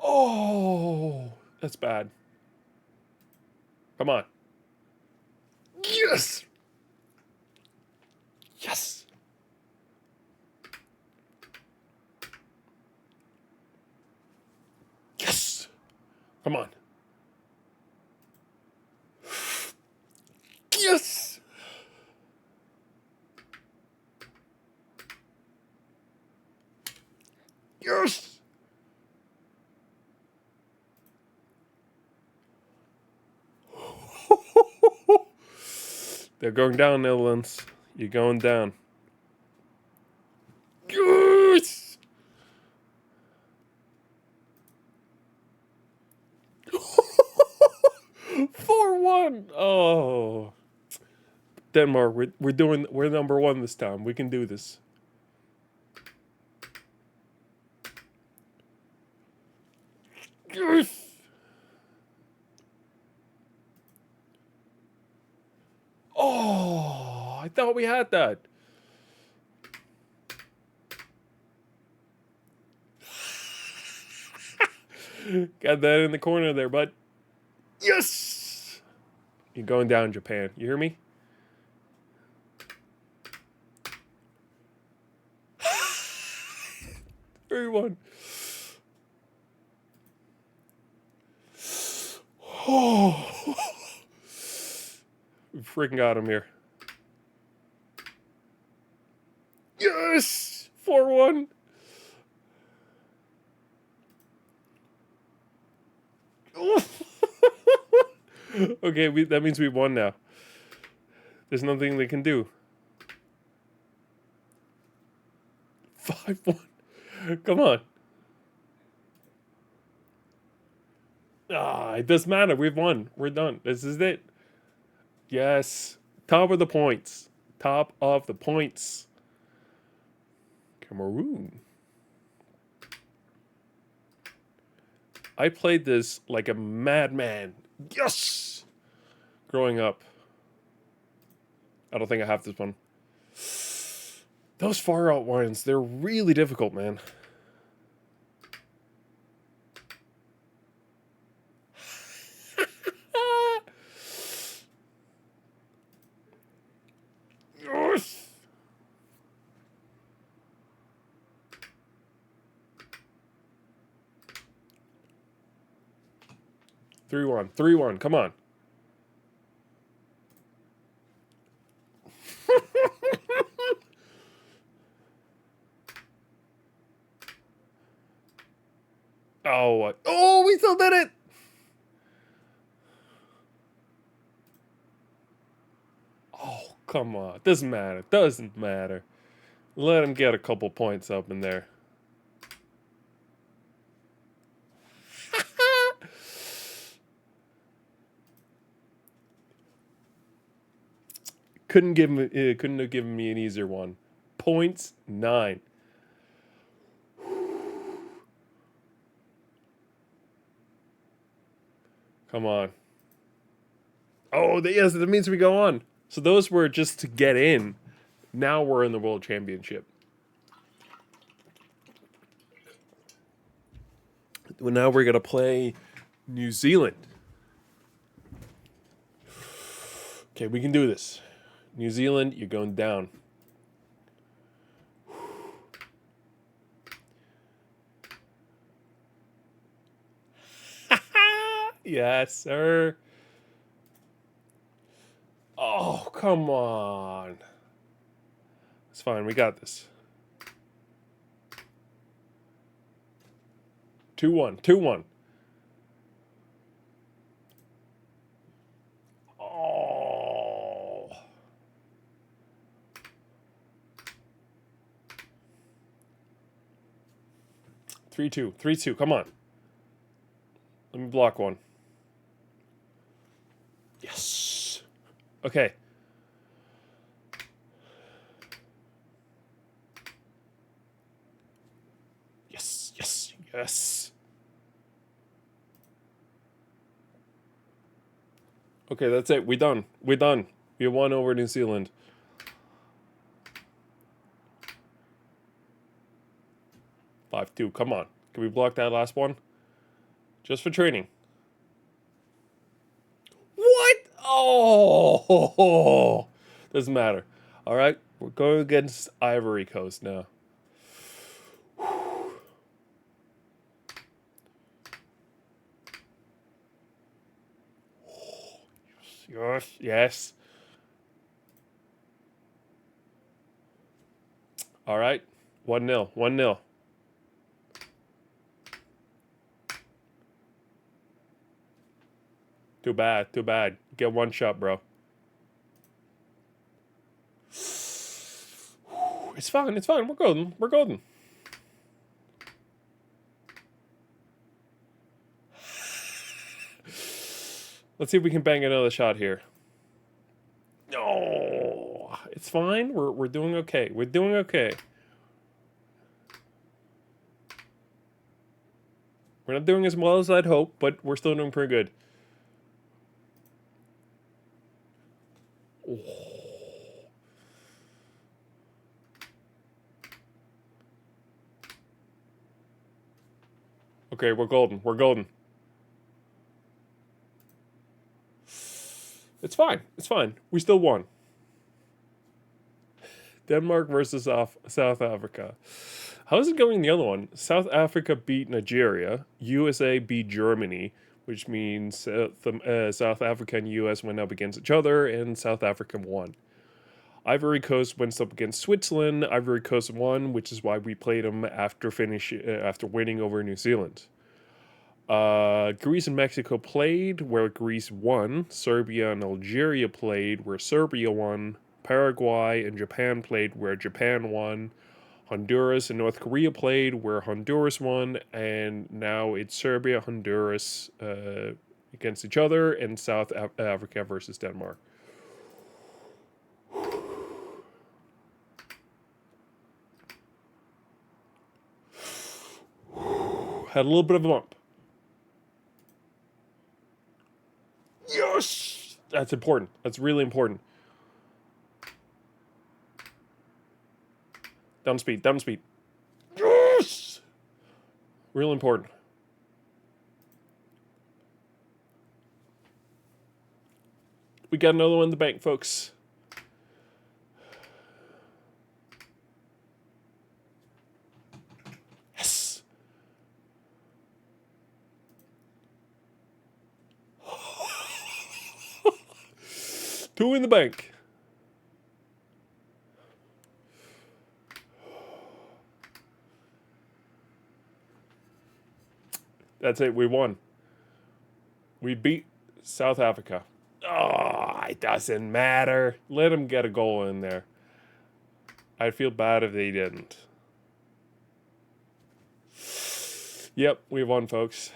Oh, that's bad. Come on. Yes. Yes. Yes. Come on. Yes. Yes. They're going down, Netherlands. You're going down. Yes. 4-1. Oh. Denmark, we're number one this time. We can do this. Yes. Oh, I thought we had that. Got that in the corner there, bud. Yes. You're going down, Japan. You hear me? Everyone. Oh. We freaking got him here. Yes! 4-1. Okay, that means we won now. There's nothing they can do. 5-1. Come on. Ah, it doesn't matter. We've won. We're done. This is it. Yes. Top of the points. Top of the points. Cameroon. I played this like a madman. Yes! Growing up. I don't think I have this one. Those far out ones, they're really difficult, man. Yes! 3-1. 3-1. Come on. Oh, what? Oh, we still did it! Oh, come on. Doesn't matter. Doesn't matter. Let him get a couple points up in there. Couldn't have given me an easier one. Points 9. Come on. Oh, yes, that means we go on. So those were just to get in. Now we're in the World Championship. Well, now we're going to play New Zealand. Okay, we can do this. New Zealand, you're going down. Yes, sir. Oh, come on. It's fine. We got this. 2-1. 2-1. Oh. 3-2. 3-2. Come on. Let me block one. Yes. Okay. Yes. Yes. Yes. Okay, that's it. We done. We done. We won over New Zealand. 5-2. Come on. Can we block that last one? Just for training. What? Oh, doesn't matter. All right, we're going against Ivory Coast now. Yes, yes. All right, 1-0, 1-0. Too bad, too bad. Get one shot, bro. It's fine, it's fine. We're golden, we're golden. Let's see if we can bang another shot here. Oh, it's fine. We're doing okay. We're doing okay. We're not doing as well as I'd hope, but we're still doing pretty good. Oh. Okay, we're golden. We're golden. It's fine. It's fine. We still won. Denmark versus South Africa. How's it going in the other one? South Africa beat Nigeria. USA beat Germany, which means South Africa and US went up against each other, and South Africa won. Ivory Coast went up against Switzerland. Ivory Coast won, which is why we played them after winning over New Zealand. Greece and Mexico played, where Greece won. Serbia and Algeria played, where Serbia won. Paraguay and Japan played, where Japan won. Honduras and North Korea played, where Honduras won. And now it's Serbia, Honduras against each other, and South Africa versus Denmark. Had a little bit of a bump. Yes! That's important. That's really important. Down speed, down speed. Yes! Real important. We got another one in the bank, folks. Yes! Two in the bank. That's it. We won. We beat South Africa. Oh, it doesn't matter. Let them get a goal in there. I'd feel bad if they didn't. Yep, we won, folks.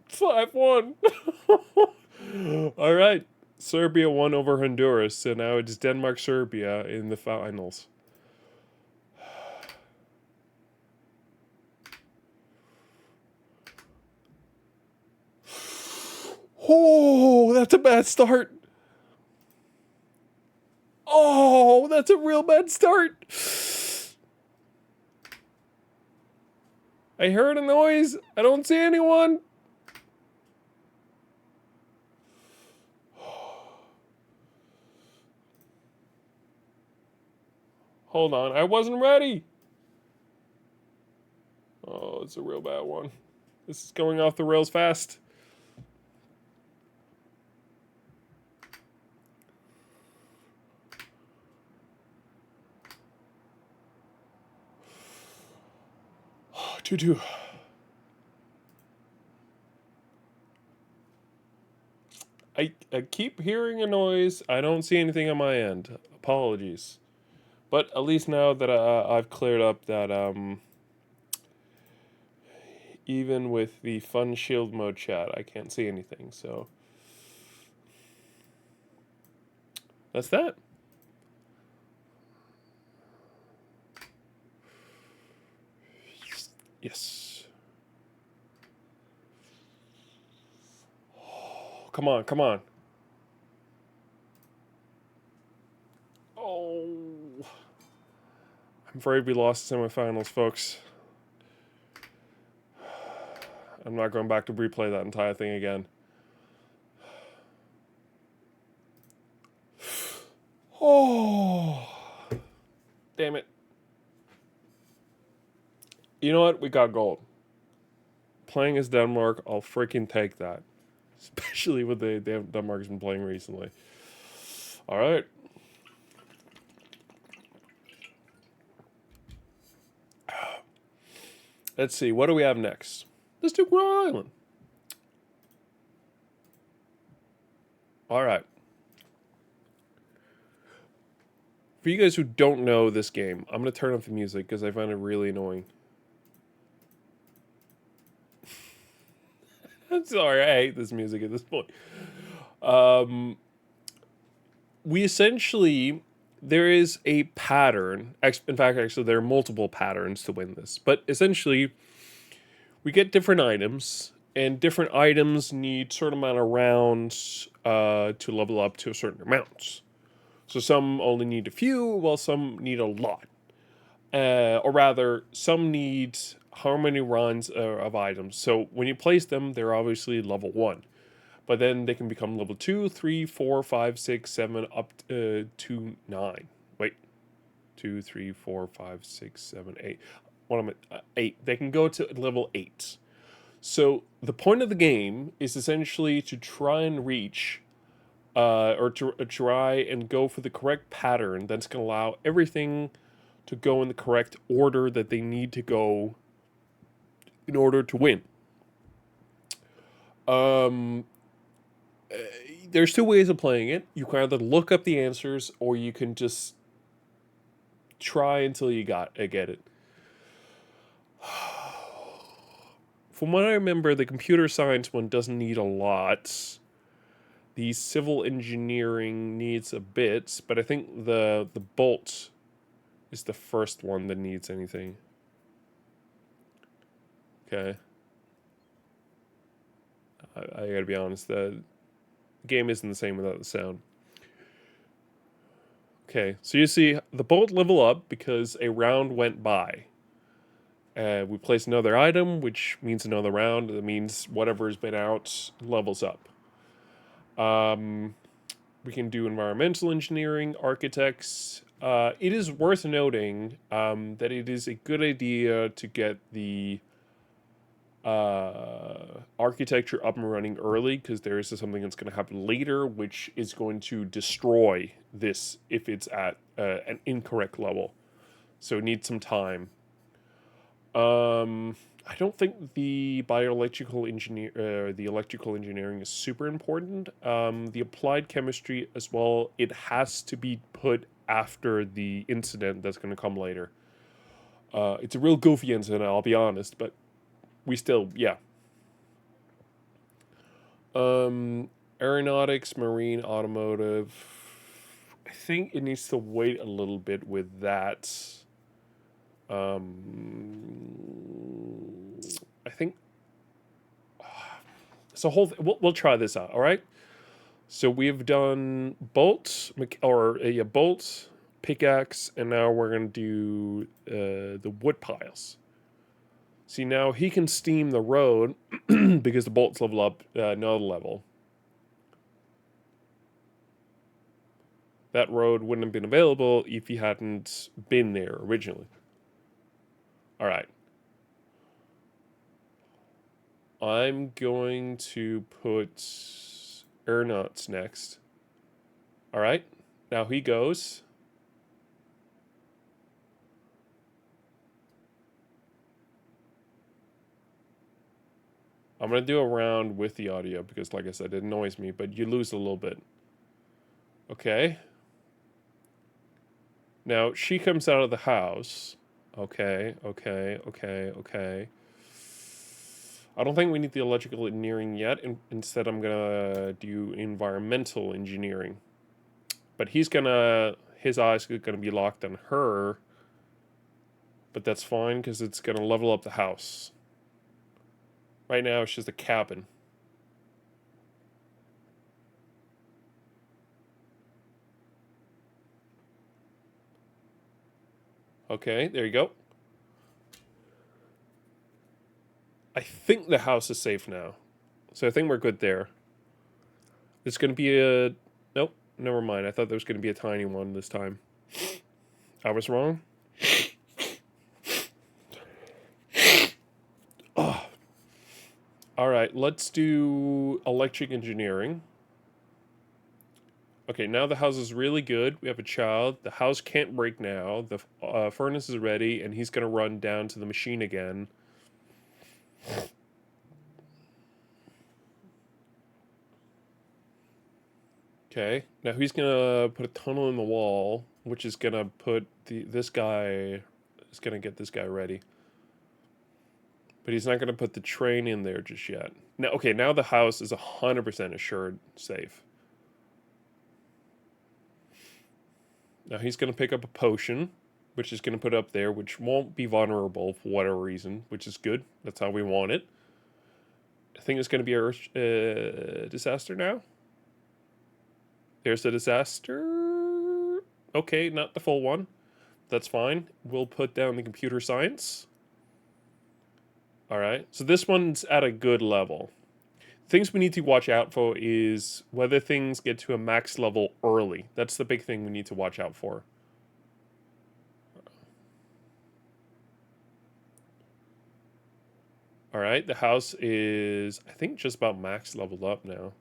Five 1. All right. Serbia won over Honduras, so now it's Denmark-Serbia in the finals. Oh, that's a bad start. Oh, that's a real bad start. I heard a noise. I don't see anyone. Hold on. I wasn't ready. Oh, it's a real bad one. This is going off the rails fast. Two. I keep hearing a noise. I don't see anything on my end. Apologies. But at least now that I've cleared up that even with the fun shield mode chat, I can't see anything. So that's that. Yes. Oh, come on, come on. Oh. I'm afraid we lost the semifinals, folks. I'm not going back to replay that entire thing again. Oh. Damn it. You know what? We got gold. Playing as Denmark, I'll freaking take that. Especially with the Denmark's been playing recently. All right. Let's see. What do we have next? Let's do Rhode Island. All right. For you guys who don't know this game, I'm going to turn off the music because I find it really annoying. I'm sorry. I hate this music at this point. We essentially, there is a pattern. In fact, actually, there are multiple patterns to win this. But essentially, we get different items, and different items need certain amount of rounds to level up to a certain amount. So some only need a few, while some need a lot. Or rather, some need how many runs of items. So when you place them, they're obviously level 1. But then they can become level 2, 3, 4, 5, 6, 7, up to 9. Wait. 2, 3, 4, 5, 6, 7, 8. What am I? 8. They can go to level 8. So the point of the game is essentially to try and reach or to try and go for the correct pattern that's going to allow everything to go in the correct order that they need to go in order to win. There's two ways of playing it. You can either look up the answers or you can just try until you get it. From what I remember, the computer science one doesn't need a lot. The civil engineering needs a bit, but I think the bolt is the first one that needs anything. Okay. I gotta be honest, the game isn't the same without the sound. Okay, so you see the bolt level up because a round went by. We place another item, which means another round. That means whatever's been out levels up. We can do environmental engineering, architects. It is worth noting that it is a good idea to get the architecture up and running early because there is something that's going to happen later, which is going to destroy this if it's at an incorrect level. So it needs some time. I don't think the bioelectrical the electrical engineering is super important. The applied chemistry as well. It has to be put after the incident that's going to come later. It's a real goofy incident, I'll be honest, but we still, yeah. Aeronautics, marine, automotive. I think it needs to wait a little bit with that. I think so. We'll try this out. All right. So we've done bolt bolt, pickaxe, and now we're gonna do the wood piles. See, now he can steam the road because the bolts level up another level. That road wouldn't have been available if he hadn't been there originally. All right. I'm going to put Aeronauts next. All right. Now he goes. I'm going to do a round with the audio because, like I said, it annoys me, but you lose a little bit. Okay. Now she comes out of the house. Okay. I don't think we need the electrical engineering yet. Instead, I'm going to do environmental engineering. But his eyes are going to be locked on her. But that's fine because it's going to level up the house. Right now, it's just a cabin. Okay, there you go. I think the house is safe now. So I think we're good there. It's going to be a... Nope, never mind. I thought there was going to be a tiny one this time. I was wrong. Oh. All right, let's do electric engineering. Okay, now the house is really good. We have a child. The house can't break now. The furnace is ready, and he's going to run down to the machine again. Okay, now he's going to put a tunnel in the wall, which is going to put this guy... is going to get this guy ready. But he's not going to put the train in there just yet. Now, okay, now the house is 100% assured safe. Now he's going to pick up a potion, which is going to put up there, which won't be vulnerable for whatever reason, which is good. That's how we want it. I think it's going to be a disaster now. There's a disaster. Okay, not the full one. That's fine. We'll put down the computer science. All right, so this one's at a good level. Things we need to watch out for is whether things get to a max level early. That's the big thing we need to watch out for. All right, the house is, I think, just about max leveled up now.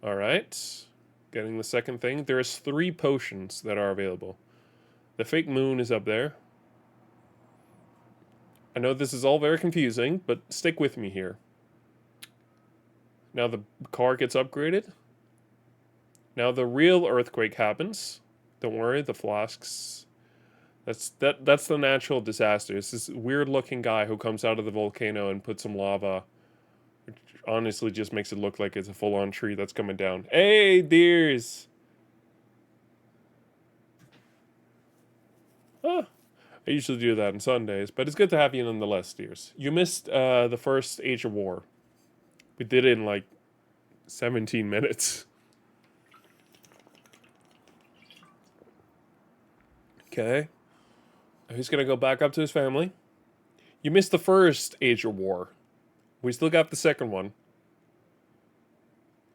All right. Getting the second thing. There's 3 potions that are available. The fake moon is up there. I know this is all very confusing, but stick with me here. Now the car gets upgraded. Now the real earthquake happens. Don't worry, the flasks... That's the natural disaster. It's this weird-looking guy who comes out of the volcano and puts some lava, which honestly just makes it look like it's a full-on tree that's coming down. Hey, deers! Huh. I usually do that on Sundays, but it's good to have you nonetheless, dears. You missed the first Age of War. We did it in like 17 minutes. Okay. He's gonna go back up to his family. You missed the first Age of War. We still got the second one.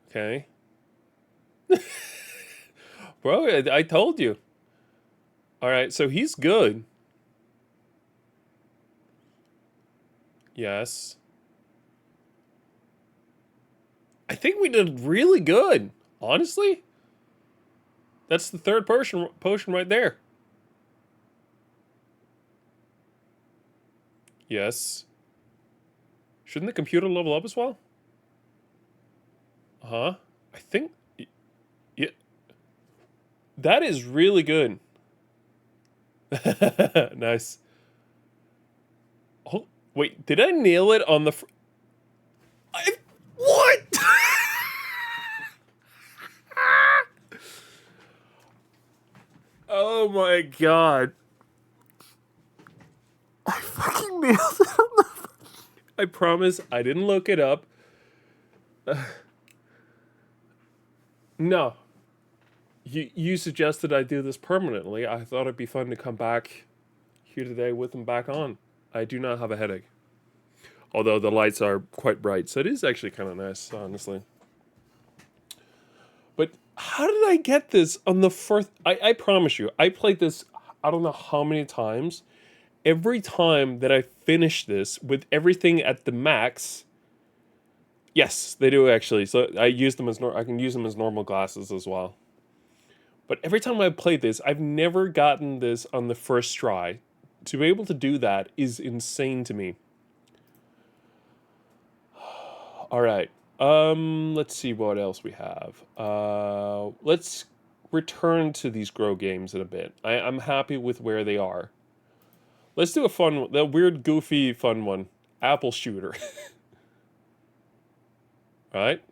Okay. Bro, I told you. Alright, so he's good. Yes. I think we did really good. Honestly. That's the third potion right there. Yes. Shouldn't the computer level up as well? Huh? I think... Yeah. That is really good. Nice. Oh, wait, did I nail it on the... What? Oh my god. I fucking nailed it. I promise I didn't look it up. No. you suggested I do this permanently. I thought it'd be fun to come back here today with them back on. I do not have a headache. Although the lights are quite bright, so it is actually kind of nice, honestly. But how did I get this on the first? I promise you, I played this I don't know how many times. Every time that I finish this with everything at the max, yes, they do actually. So I use them as I can use them as normal glasses as well. But every time I've played this, I've never gotten this on the first try. To be able to do that is insane to me. All right. Let's see what else we have. Let's return to these Grow games in a bit. I'm happy with where they are. Let's do a fun, the weird, goofy, fun one. Apple Shooter. Right?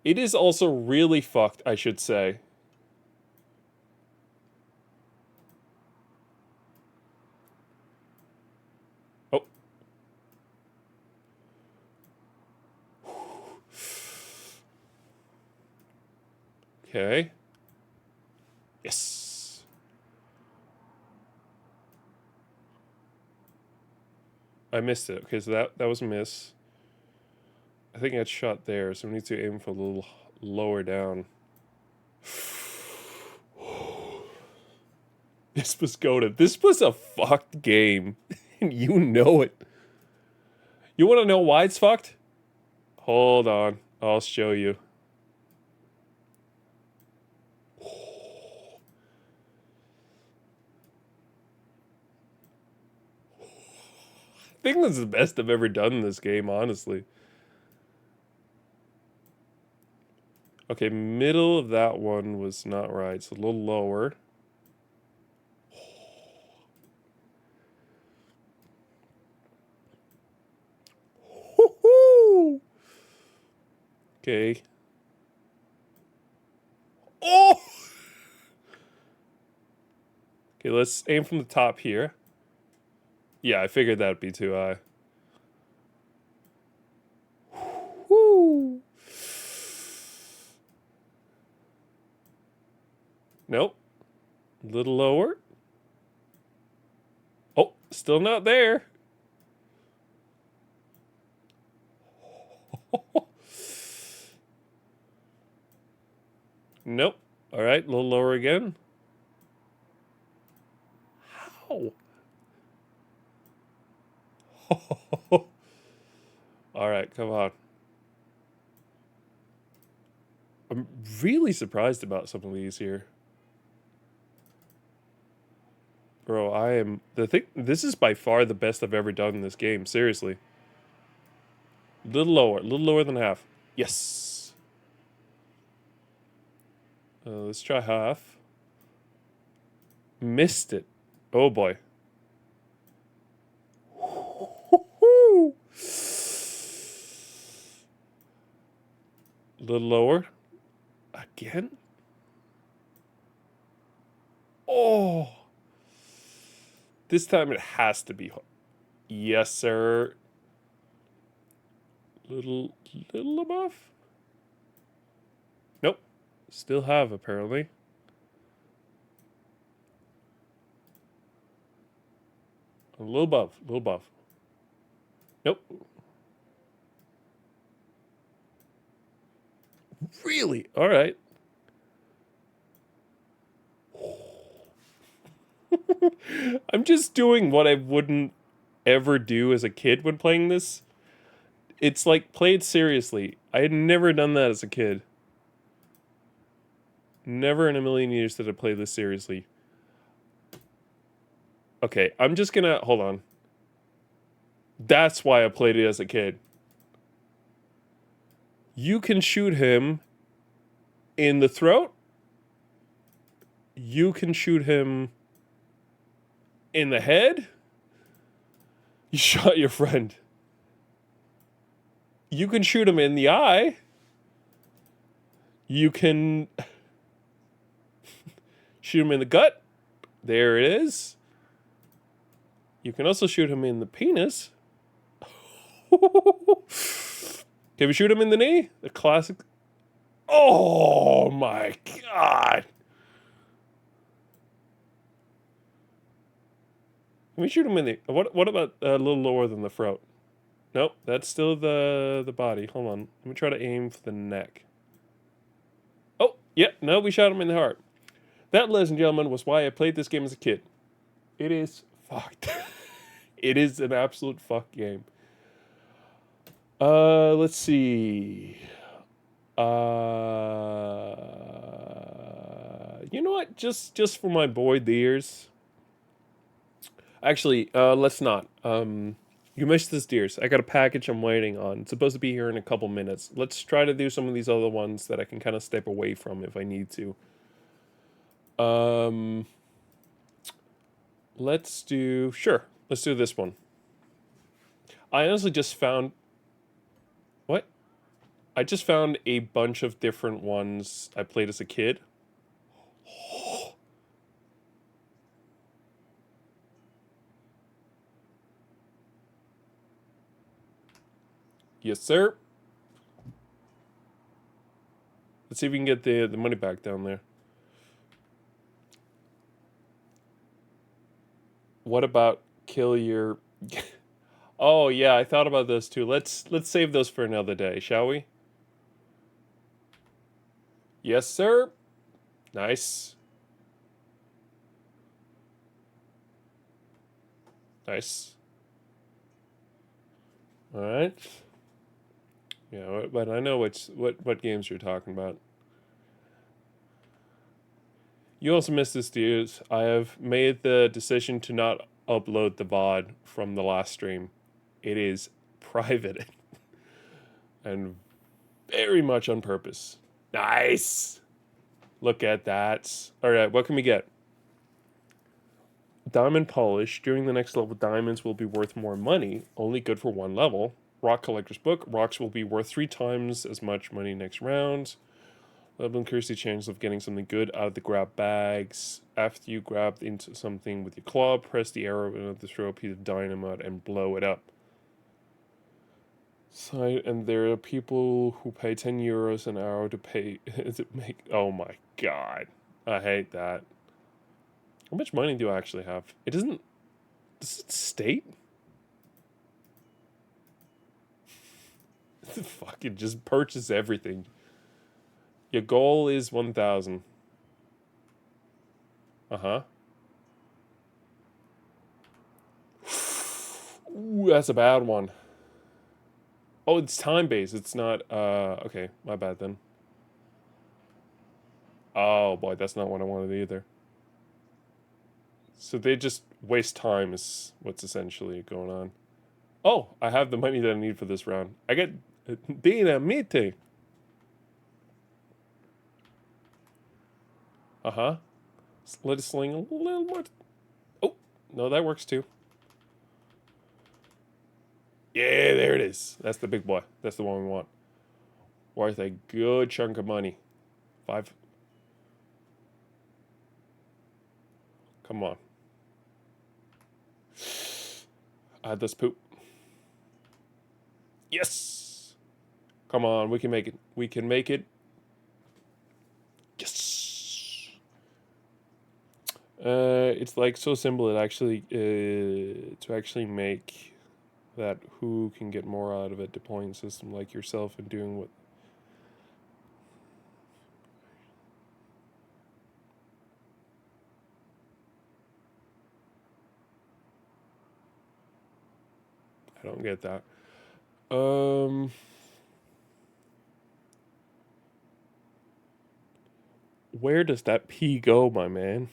It is also really fucked, I should say. Oh. Okay. Yes. I missed it. Okay, so that was a miss. I think I had shot there, so we need to aim for a little lower down. This was goated. This was a fucked game. And you know it. You want to know why it's fucked? Hold on. I'll show you. I think this is the best I've ever done in this game, honestly. Okay, middle of that one was not right. So a little lower. Okay. Oh! Okay, let's aim from the top here. Yeah, I figured that'd be too high. Woo! Nope. A little lower. Oh, still not there. Nope. All right, a little lower again. How? All right, come on. I'm really surprised about some of these here. Bro, I am this is by far the best I've ever done in this game, seriously. A little lower than half. Yes. Let's try half. Missed it. Oh boy. A little lower. Again? Oh. This time it has to be. Yes, sir. Little above? Nope. Still have, apparently. A little above. Nope. Really? All right. I'm just doing what I wouldn't ever do as a kid when playing this. It's like, play it seriously. I had never done that as a kid. Never in a million years did I play this seriously. Okay, I'm just gonna... Hold on. That's why I played it as a kid. You can shoot him in the throat. You can shoot him in the head. You shot your friend. You can shoot him in the eye. You can shoot him in the gut. There it is. You can also shoot him in the penis. Can we shoot him in the knee? The classic. Oh my god. Let me shoot him in the. What about a little lower than the throat? Nope, that's still the body. Hold on. Let me try to aim for the neck. Oh, yeah, no, we shot him in the heart. That, ladies and gentlemen, was why I played this game as a kid. It is fucked. It is an absolute fuck game. Let's see. You know what? Just for my boy Deers. Actually, let's not. You missed this Deers. I got a package I'm waiting on. It's supposed to be here in a couple minutes. Let's try to do some of these other ones that I can kind of step away from if I need to. Let's do Let's do this one. I honestly just found what? I just found a bunch of different ones I played as a kid. Yes, sir. Let's see if we can get the money back down there. What about kill your? Oh yeah, I thought about those too. Let's save those for another day, shall we? Yes, sir. Nice. Nice. All right. Yeah, but I know what games you're talking about. You also missed this, dudes. I have made the decision to not upload the VOD from the last stream. It is private and very much on purpose. Nice. Look at that. All right, what can we get? Diamond polish. During the next level, diamonds will be worth more money. Only good for one level. Rock collector's book. Rocks will be worth 3 times as much money next round. Level increases the chance of getting something good out of the grab bags. After you grab into something with your claw, press the arrow and throw a piece of dynamite and blow it up. So, and there are people who pay 10 euros an hour to pay to make. Oh my god, I hate that. How much money do I actually have? It doesn't. Does it state? Fucking just purchase everything. Your goal is 1,000. Uh-huh. Ooh, that's a bad one. Oh, it's time-based. It's not, okay. My bad then. Oh, boy, that's not what I wanted either. So they just waste time is what's essentially going on. Oh, I have the money that I need for this round. I get dinamite. Uh-huh. Let it sling a little more. Oh, no, that works too. Yeah, there it is. That's the big boy. That's the one we want. Worth a good chunk of money. 5. Come on. Add this poop. Yes! Come on, we can make it. We can make it. Yes! It's like so simple. It actually to actually make that who can get more out of it, deploying a system like yourself and doing what. I don't get that. Where does that P go, my man?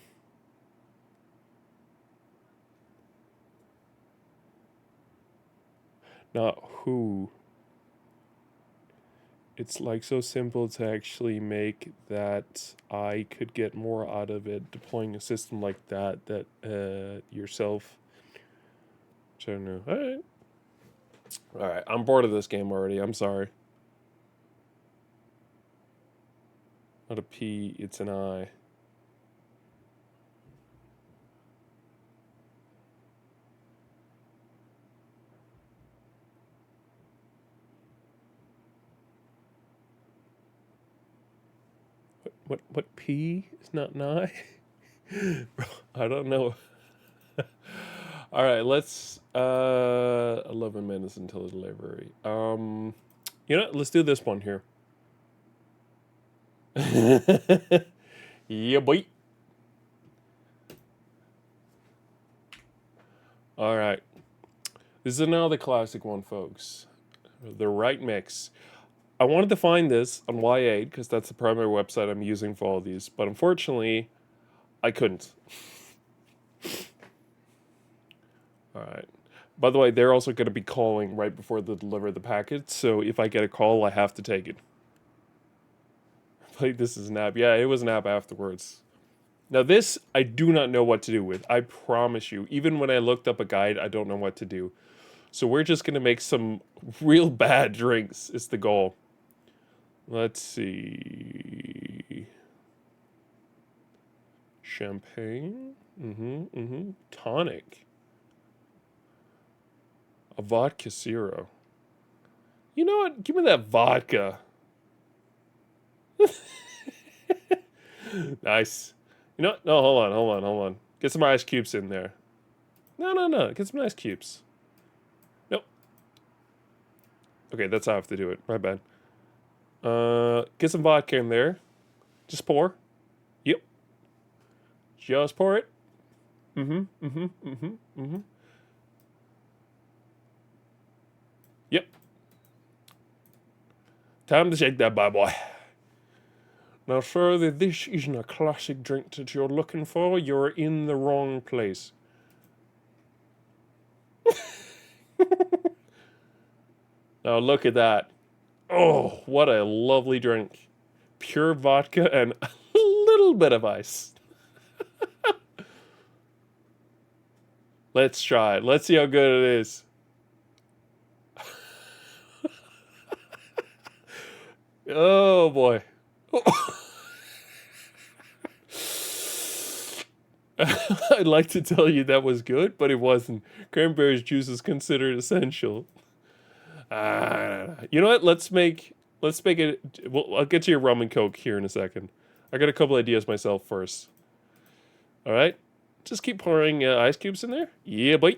Not who. It's like so simple to actually make that I could get more out of it deploying a system like that yourself. I don't know. All right. I'm bored of this game already. I'm sorry. Not a P. It's an I. What P is not nigh? Bro, I don't know. All right, let's 11 minutes until delivery. You know, let's do this one here. Yeah, boy. All right. This is another classic one, folks. The right mix. I wanted to find this on Y8 because that's the primary website I'm using for all these, but unfortunately, I couldn't. All right. By the way, they're also going to be calling right before they deliver the package, so if I get a call, I have to take it. Like, this is an app. Yeah, it was an app afterwards. Now, this, I do not know what to do with. I promise you. Even when I looked up a guide, I don't know what to do. So we're just going to make some real bad drinks, is the goal. Let's see. Champagne? Tonic. A vodka zero. You know what? Give me that vodka. Nice. You know what? No, hold on. Get some ice cubes in there. No. Get some ice cubes. Nope. Okay, that's how I have to do it. My bad. Get some vodka in there. Just pour. Yep. Just pour it. Yep. Time to shake that bad boy. Now, sir, this isn't a classic drink that you're looking for. You're in the wrong place. Now, look at that. Oh, what a lovely drink. Pure vodka and a little bit of ice. Let's try it. Let's see how good it is. Oh, boy. I'd like to tell you that was good, but it wasn't. Cranberry juice is considered essential. You know what? Let's make it. Well, I'll get to your rum and coke here in a second. I got a couple ideas myself first. All right, just keep pouring ice cubes in there. Yeah, boy.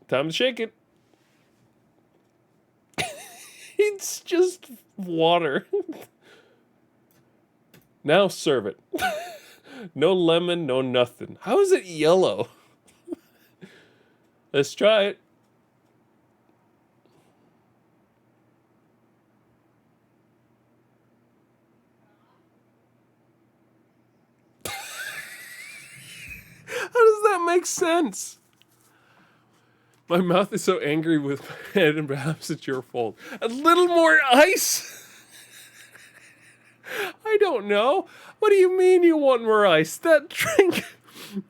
Time to shake it. It's just water. Now serve it. No lemon, no nothing. How is it yellow? Let's try it. How does that make sense? My mouth is so angry with my head, and perhaps it's your fault. A little more ice? I don't know. What do you mean you want more ice? That drink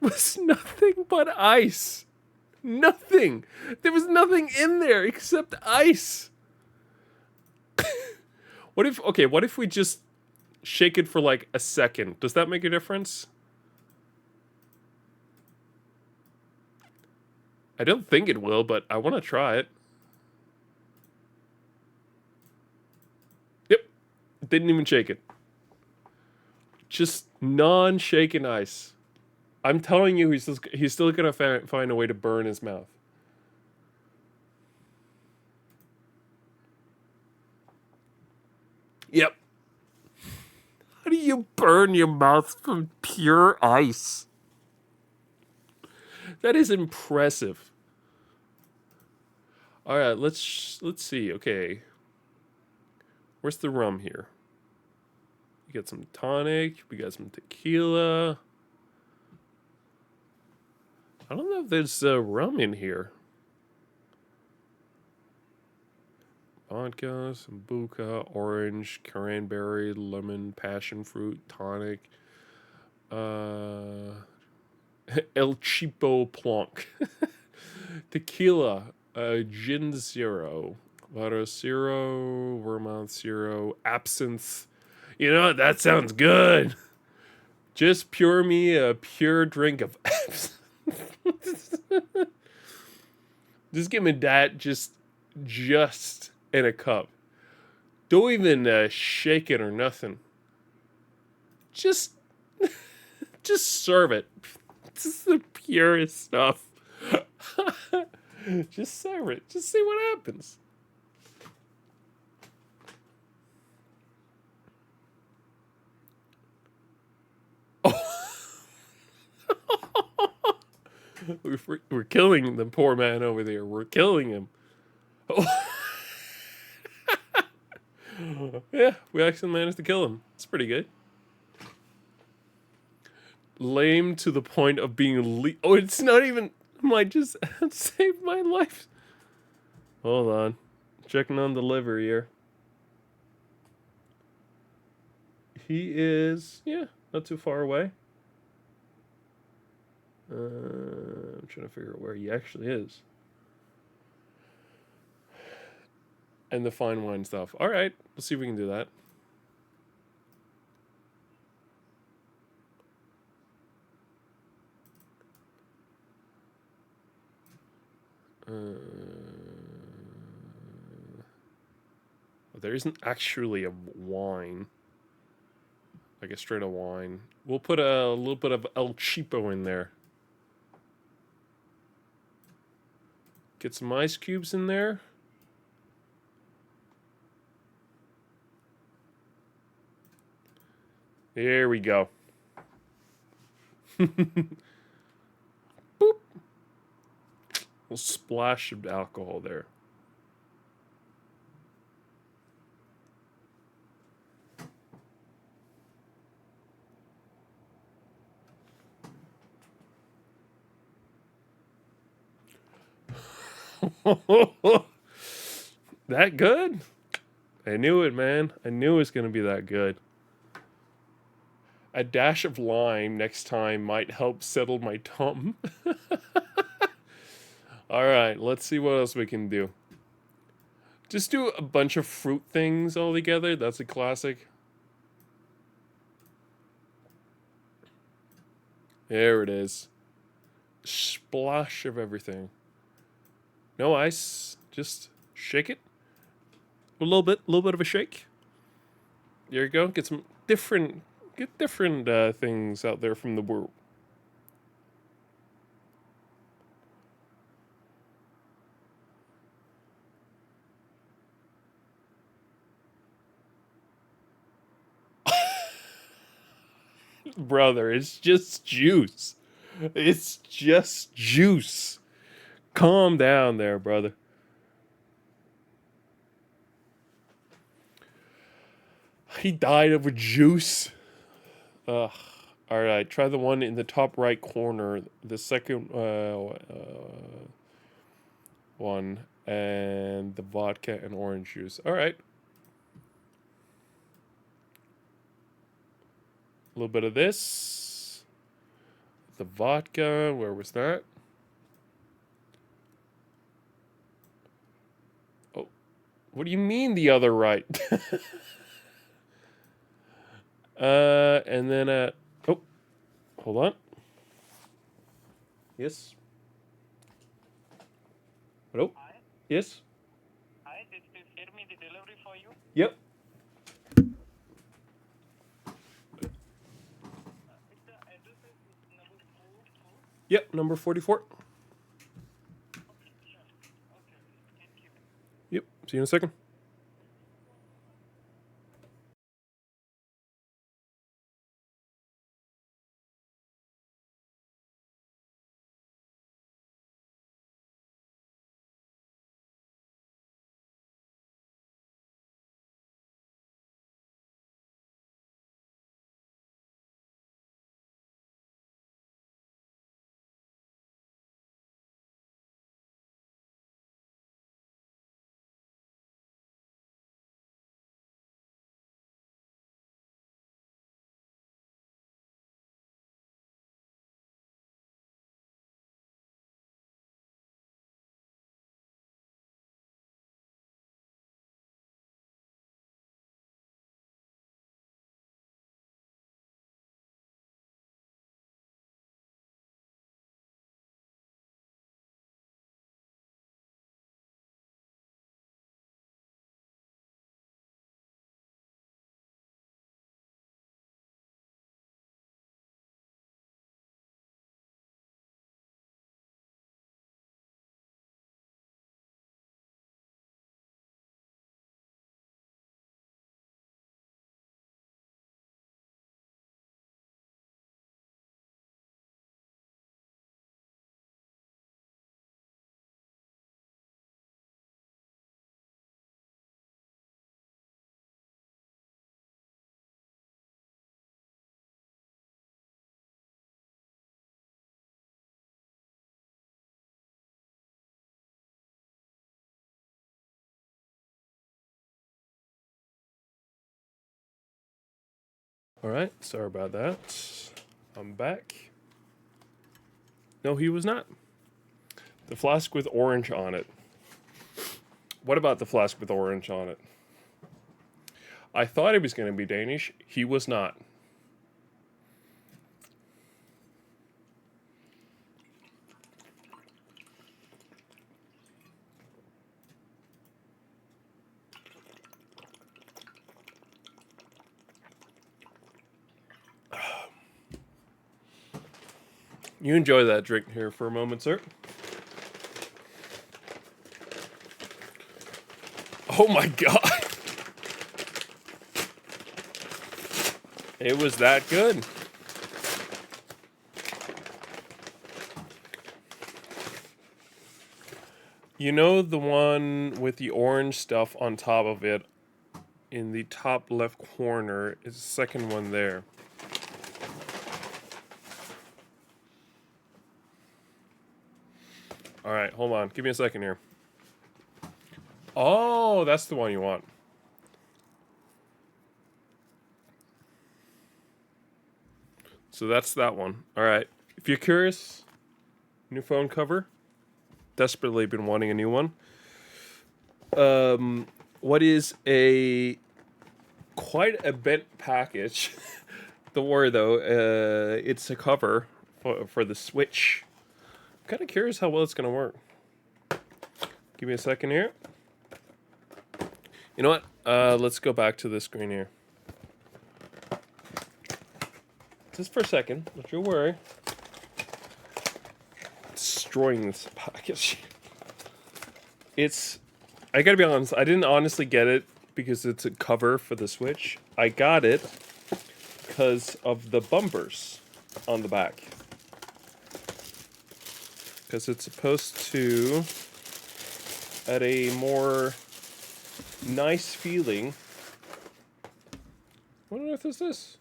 was nothing but ice. Nothing. There was nothing in there except ice. What if we just shake it for like a second? Does that make a difference? I don't think it will, but I want to try it. Yep. Didn't even shake it. Just non-shaken ice. I'm telling you, he's still gonna find a way to burn his mouth. Yep. How do you burn your mouth from pure ice? That is impressive. All right, let's see. Okay, where's the rum here? We got some tonic. We got some tequila. I don't know if there's rum in here. Vodka, sambuca, orange, cranberry, lemon, passion fruit, tonic. El Cheapo Plonk. Tequila, gin zero, water zero, Vermont zero, absinthe. You know what? That sounds good. Just pour me a pure drink of absinthe. Just give me that just in a cup. Don't even shake it or nothing. Just just serve it. This is the purest stuff. Just serve it. Just see what happens. We're killing the poor man over there. We're killing him. Yeah, we actually managed to kill him. It's pretty good. Lame to the point of being oh, it's not even. Might just save my life. Hold on. Checking on the liver here. He is, yeah, not too far away. I'm trying to figure out where he actually is. And the fine wine stuff. All right, let's see if we can do that. There isn't actually a wine. Like a straight up wine. We'll put a little bit of El Cheapo in there. Get some ice cubes in there. There we go. Boop. Little splash of alcohol there. That good? I knew it, man. I knew it was going to be that good. A dash of lime next time might help settle my tum. All right, let's see what else we can do. Just do a bunch of fruit things all together. That's a classic. There it is. Splash of everything. No ice. Just shake it. A little bit of a shake. There you go. Get different things out there from the world. Brother, it's just juice. It's just juice. Calm down there, brother. He died of a juice. Ugh. All right, try the one in the top right corner. The second one, and the vodka and orange juice. All right. A little bit of this. The vodka. Where was that? Oh, what do you mean the other right? And then oh, hold on. Yes. Hello. Hi. Yes. Hi, this is Jeremy, the delivery for you. Yep. The address is number 44. Yep. Number 44. Okay, sure. Okay, thank you. Yep. See you in a second. All right, sorry about that. I'm back. No, he was not. The flask with orange on it. What about the flask with orange on it? I thought he was going to be Danish. He was not. You enjoy that drink here for a moment, sir. Oh my god. It was that good. You know the one with the orange stuff on top of it in the top left corner is the second one there. All right, hold on. Give me a second here. Oh, that's the one you want. So that's that one. All right. If you're curious, new phone cover. Desperately been wanting a new one. What is a quite a bent package? Don't worry though. It's a cover for the Switch. I'm kind of curious how well it's gonna work. Give me a second here. You know what? Let's go back to the screen here. Just for a second. Don't you worry. Destroying this package. I gotta be honest, I didn't honestly get it because it's a cover for the Switch. I got it because of the bumpers on the back. Because it's supposed to add a more nice feeling. What on earth is this?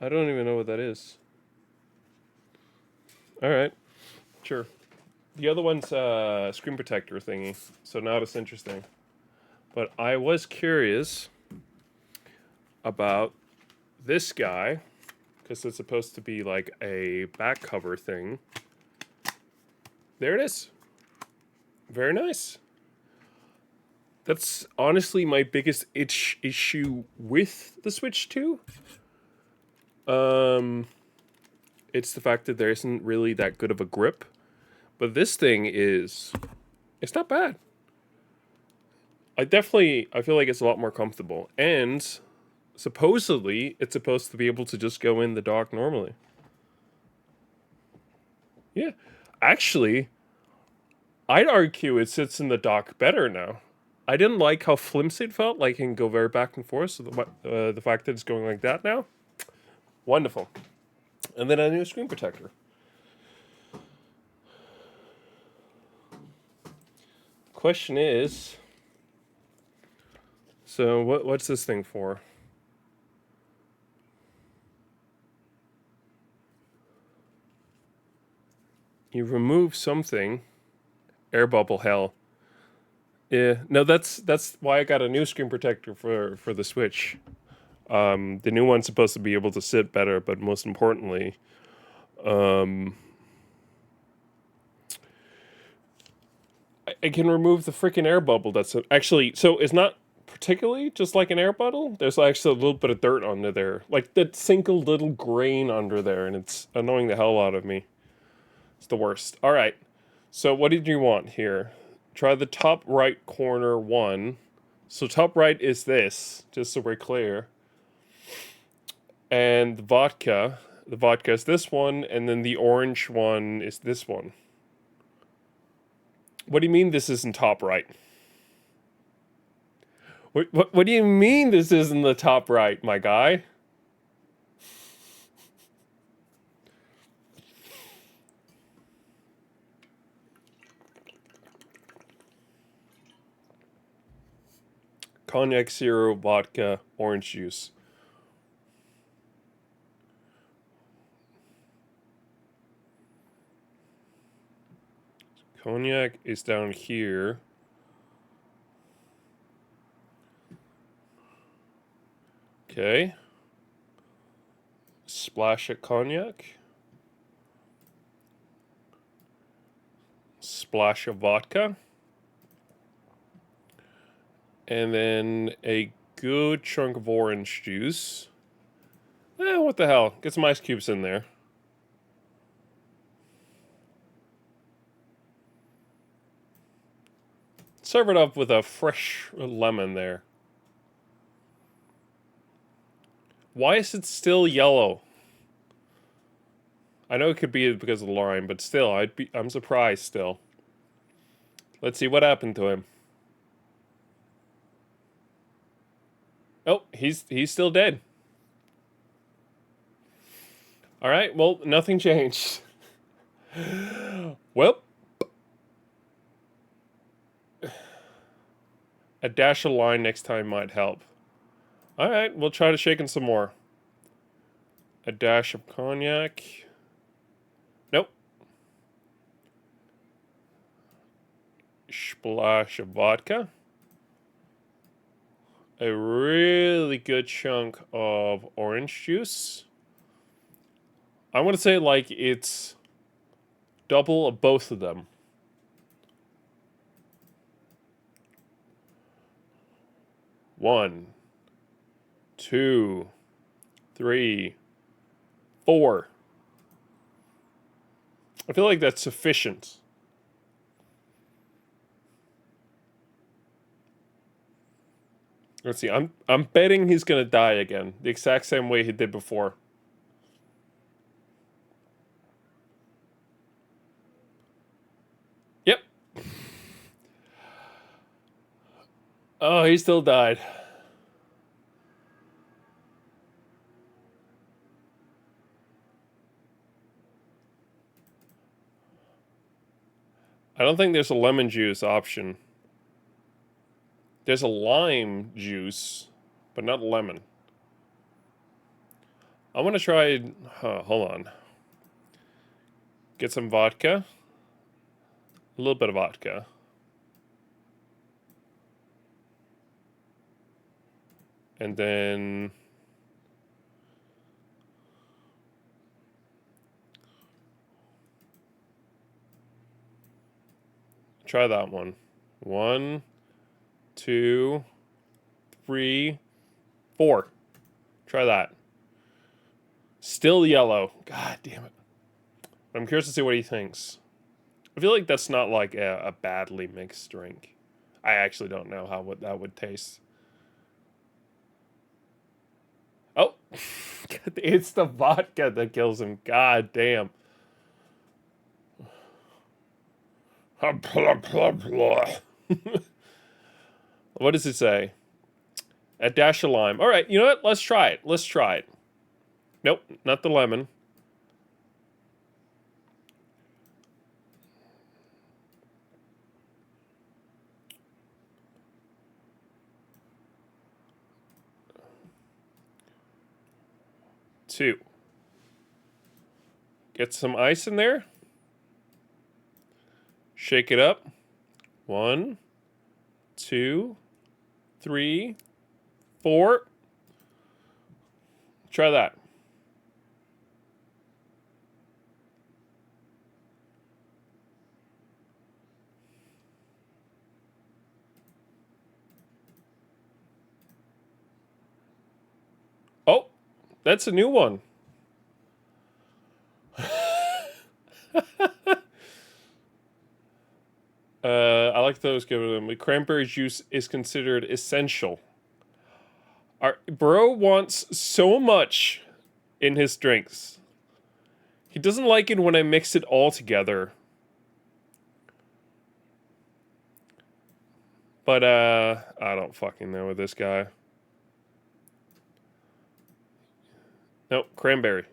I don't even know what that is. Alright, sure. The other one's screen protector thingy, so not as interesting. But I was curious about this guy, because it's supposed to be like a back cover thing. There it is. Very nice. That's honestly my biggest issue with the Switch 2. It's the fact that there isn't really that good of a grip. But this thing it's not bad. I feel like it's a lot more comfortable. And supposedly, it's supposed to be able to just go in the dock normally. Yeah. Actually, I'd argue it sits in the dock better now. I didn't like how flimsy it felt, like it can go very back and forth. So the fact that it's going like that now, wonderful. And then a new screen protector. Question is, so what's this thing for? You remove something. Air bubble hell. Yeah, no, that's why I got a new screen protector for the Switch. The new one's supposed to be able to sit better, but most importantly, I can remove the freaking air bubble. That's actually so it's not particularly just like an air bubble. There's actually a little bit of dirt under there, like that single little grain under there, and it's annoying the hell out of me. It's the worst. All right, so what did you want here? Try the top right corner one. So top right is this, just so we're clear. And the vodka is this one, and then the orange one is this one. What do you mean this isn't top right? What do you mean this isn't the top right, my guy? Cognac, zero, vodka, orange juice. Cognac is down here. Okay. Splash of cognac. Splash of vodka. And then a good chunk of orange juice. What the hell? Get some ice cubes in there. Serve it up with a fresh lemon there. Why is it still yellow? I know it could be because of the lime, but still, I'm surprised still. Let's see what happened to him. Oh, he's still dead. All right, well, nothing changed. Well, a dash of lime next time might help. All right, we'll try to shake in some more. A dash of cognac. Nope. Splash of vodka. A really good chunk of orange juice. I want to say like it's double of both of them. One, two, three, four. I feel like that's sufficient. Let's see. I'm betting he's gonna die again, the exact same way he did before. Yep. Oh, he still died. I don't think there's a lemon juice option. There's a lime juice, but not lemon. I want to try... hold on. Get some vodka. A little bit of vodka. And then... try that one. 1, 2, 3, 4. Try that. Still yellow. God damn it. I'm curious to see what he thinks. I feel like that's not like a badly mixed drink. I actually don't know how that would taste. Oh, it's the vodka that kills him. God damn. What does it say? A dash of lime. All right, you know what? Let's try it. Let's try it. Nope, not the lemon. Two. Get some ice in there. Shake it up. 1, 2, 3, 4. Try that. Oh, that's a new one. I like those giving them. Cranberry juice is considered essential. Our bro wants so much in his drinks. He doesn't like it when I mix it all together. But I don't fucking know with this guy. Nope, cranberry.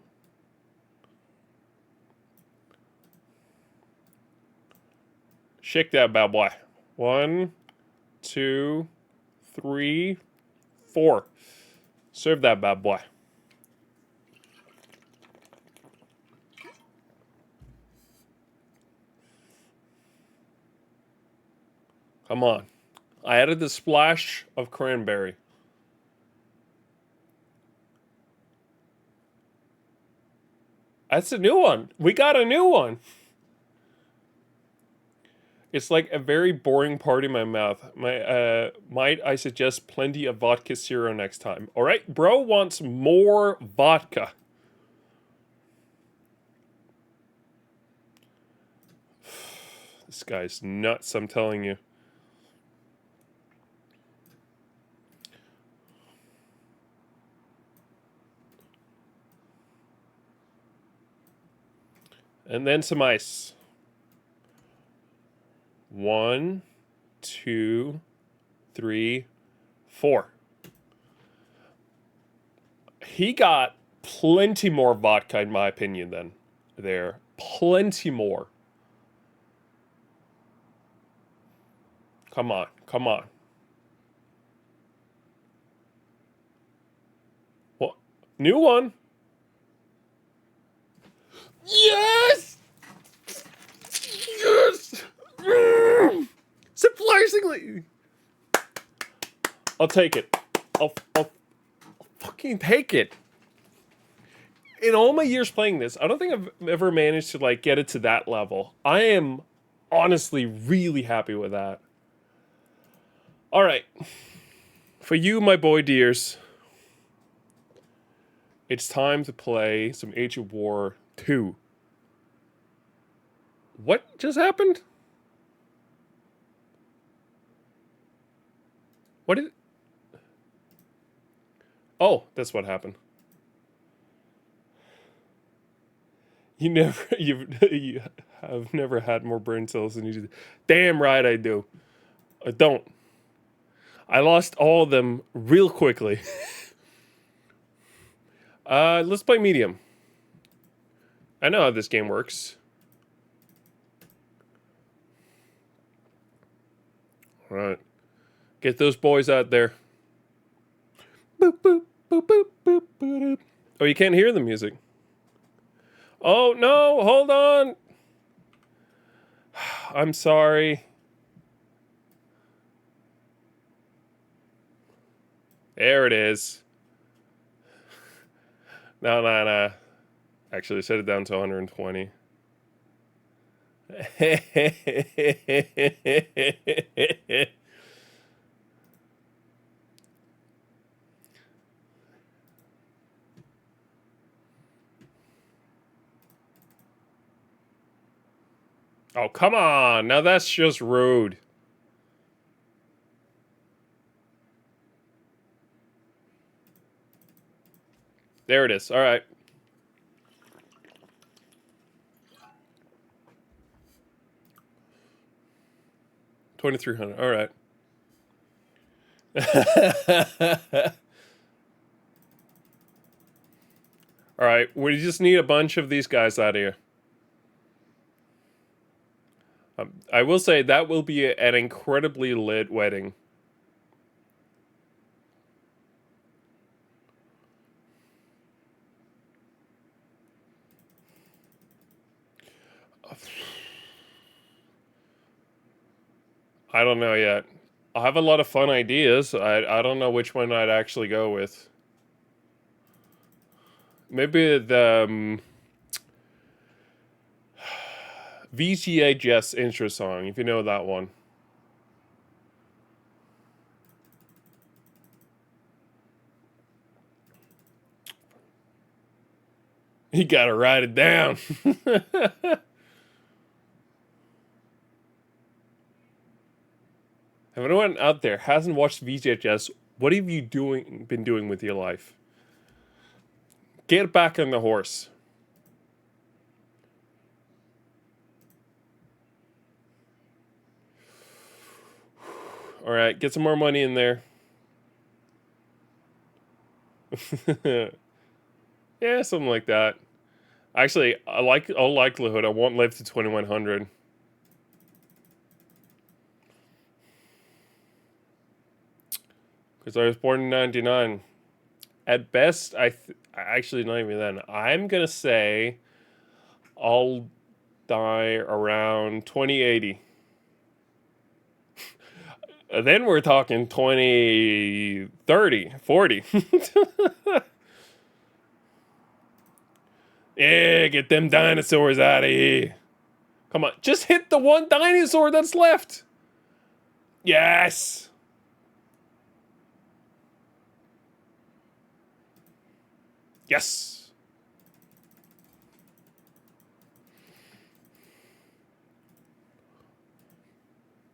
Shake that bad boy. 1, 2, 3, 4. Serve that bad boy. Come on. I added the splash of cranberry. That's a new one. We got a new one. It's like a very boring part in my mouth. Might I suggest plenty of vodka zero next time? All right, bro wants more vodka. This guy's nuts, I'm telling you. And then some ice. 1, 2, 3, 4. He got plenty more vodka, in my opinion, than there. Plenty more. Come on, come on. What? New one. Yes! Yes! Surprisingly. I'll take it. I'll fucking take it. In all my years playing this, I don't think I've ever managed to like get it to that level. I am honestly really happy with that. All right. For you, my boy dears, it's time to play some Age of War 2. What just happened? What did... Oh, that's what happened. You have never had more brain cells than you do. Damn right I do. I don't. I lost all of them real quickly. Let's play medium. I know how this game works. All right. Get those boys out there. Boop, boop, boop, boop, boop, boop. Oh, you can't hear the music. Oh, no, hold on. I'm sorry. There it is. No. Actually, set it down to 120. Oh, come on. Now that's just rude. There it is. All right. $2,300. All right. All right. We just need a bunch of these guys out here. I will say that will be an incredibly lit wedding. I don't know yet. I have a lot of fun ideas. I don't know which one I'd actually go with. Maybe the VGA Jess intro song, if you know that one. You gotta write it down. If anyone out there hasn't watched VGHS, what have you been doing with your life? Get back on the horse. All right, get some more money in there. Yeah, something like that. Actually, all likelihood, I won't live to 2100. Because I was born in 99. At best, actually not even then. I'm gonna say I'll die around 2080. Then we're talking 20, 30, 40. Yeah, get them dinosaurs out of here. Come on, just hit the one dinosaur that's left. Yes. Yes.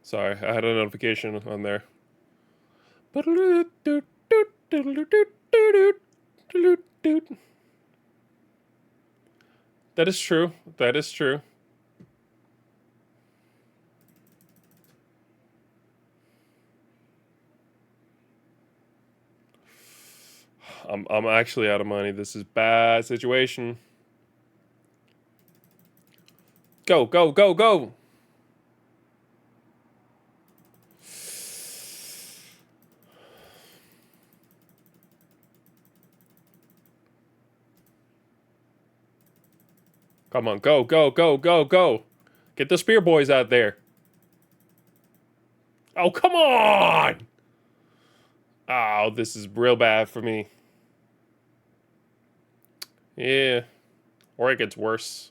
Sorry, I had a notification on there. That is true. That is true. I'm actually out of money. This is bad situation. Go, go, go, go. Come on, go, go, go, go, go. Get the spear boys out there. Oh, come on. Oh, this is real bad for me. Yeah. Or it gets worse.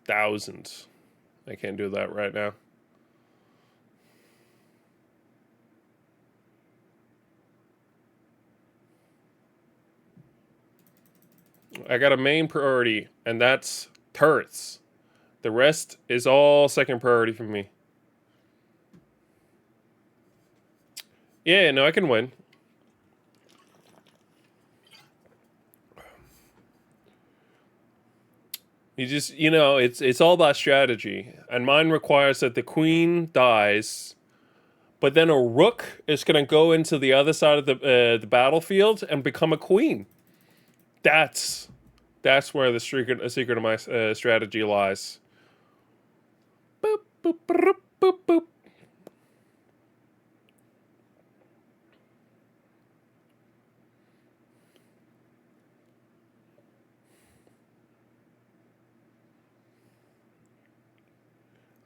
$1,000. I can't do that right now. I got a main priority, and that's turrets. The rest is all second priority for me. Yeah, no, I can win. You just, it's all about strategy. And mine requires that the queen dies, but then a rook is going to go into the other side of the battlefield and become a queen. That's where the secret of my strategy lies. Boop, boop, boop, boop, boop.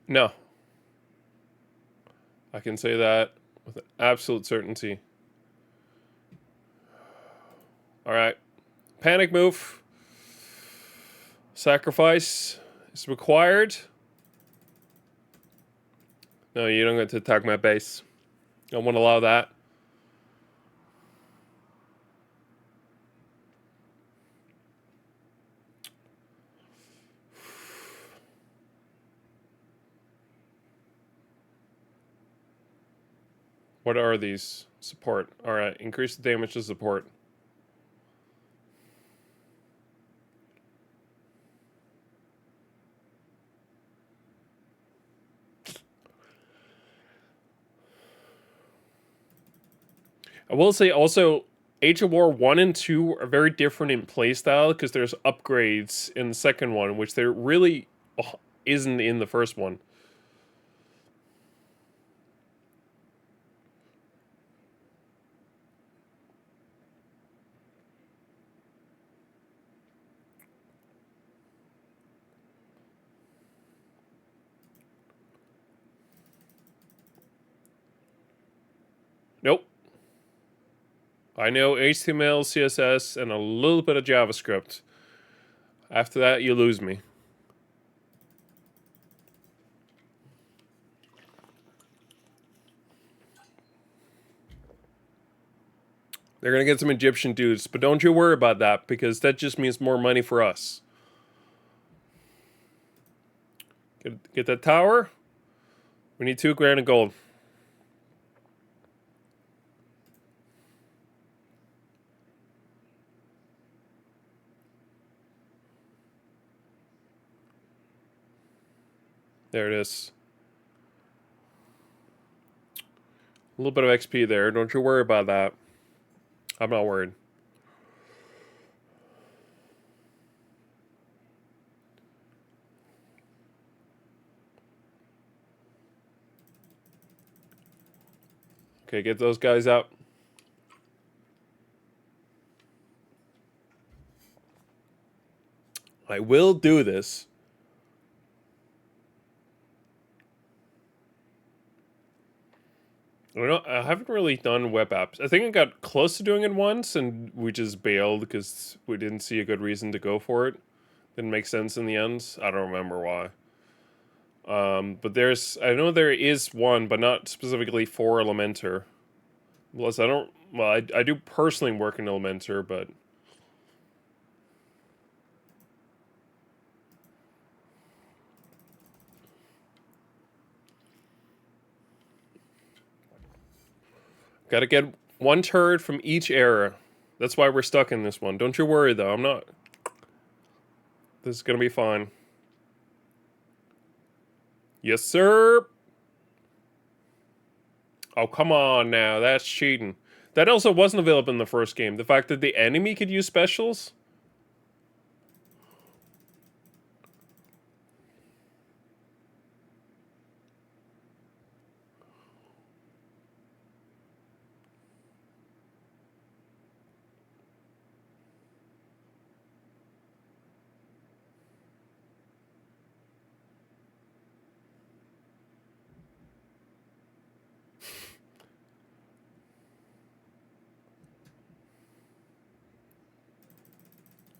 No. I can say that with absolute certainty. Alright. Panic move. Sacrifice is required. No, you don't get to attack my base. I won't allow that. What are these? Support. Alright, increase the damage to support. I will say also, Age of War 1 and 2 are very different in playstyle because there's upgrades in the second one, which there really isn't in the first one. Nope. I know HTML, CSS, and a little bit of JavaScript. After that, you lose me. They're going to get some Egyptian dudes, but don't you worry about that, because that just means more money for us. Get that tower. We need $2,000 in gold. There it is. A little bit of XP there. Don't you worry about that. I'm not worried. Okay, get those guys out. I will do this. I don't know. I haven't really done web apps. I think I got close to doing it once, and we just bailed because we didn't see a good reason to go for it. Didn't make sense in the end. I don't remember why. But I know there is one, but not specifically for Elementor. Plus, I don't. Well, I do personally work in Elementor, but gotta get one turret from each era. That's why we're stuck in this one. Don't you worry, though. I'm not. This is gonna be fine. Yes, sir. Oh, come on now. That's cheating. That also wasn't available in the first game. The fact that the enemy could use specials.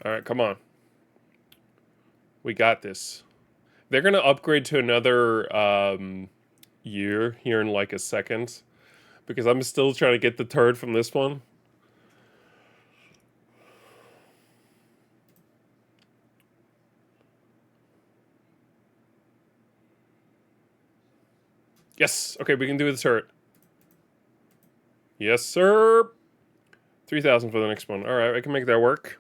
All right, come on. We got this. They're gonna upgrade to another year here in like a second, because I'm still trying to get the turret from this one. Yes. Okay, we can do the turret. Yes, sir. 3,000 for the next one. All right, I can make that work.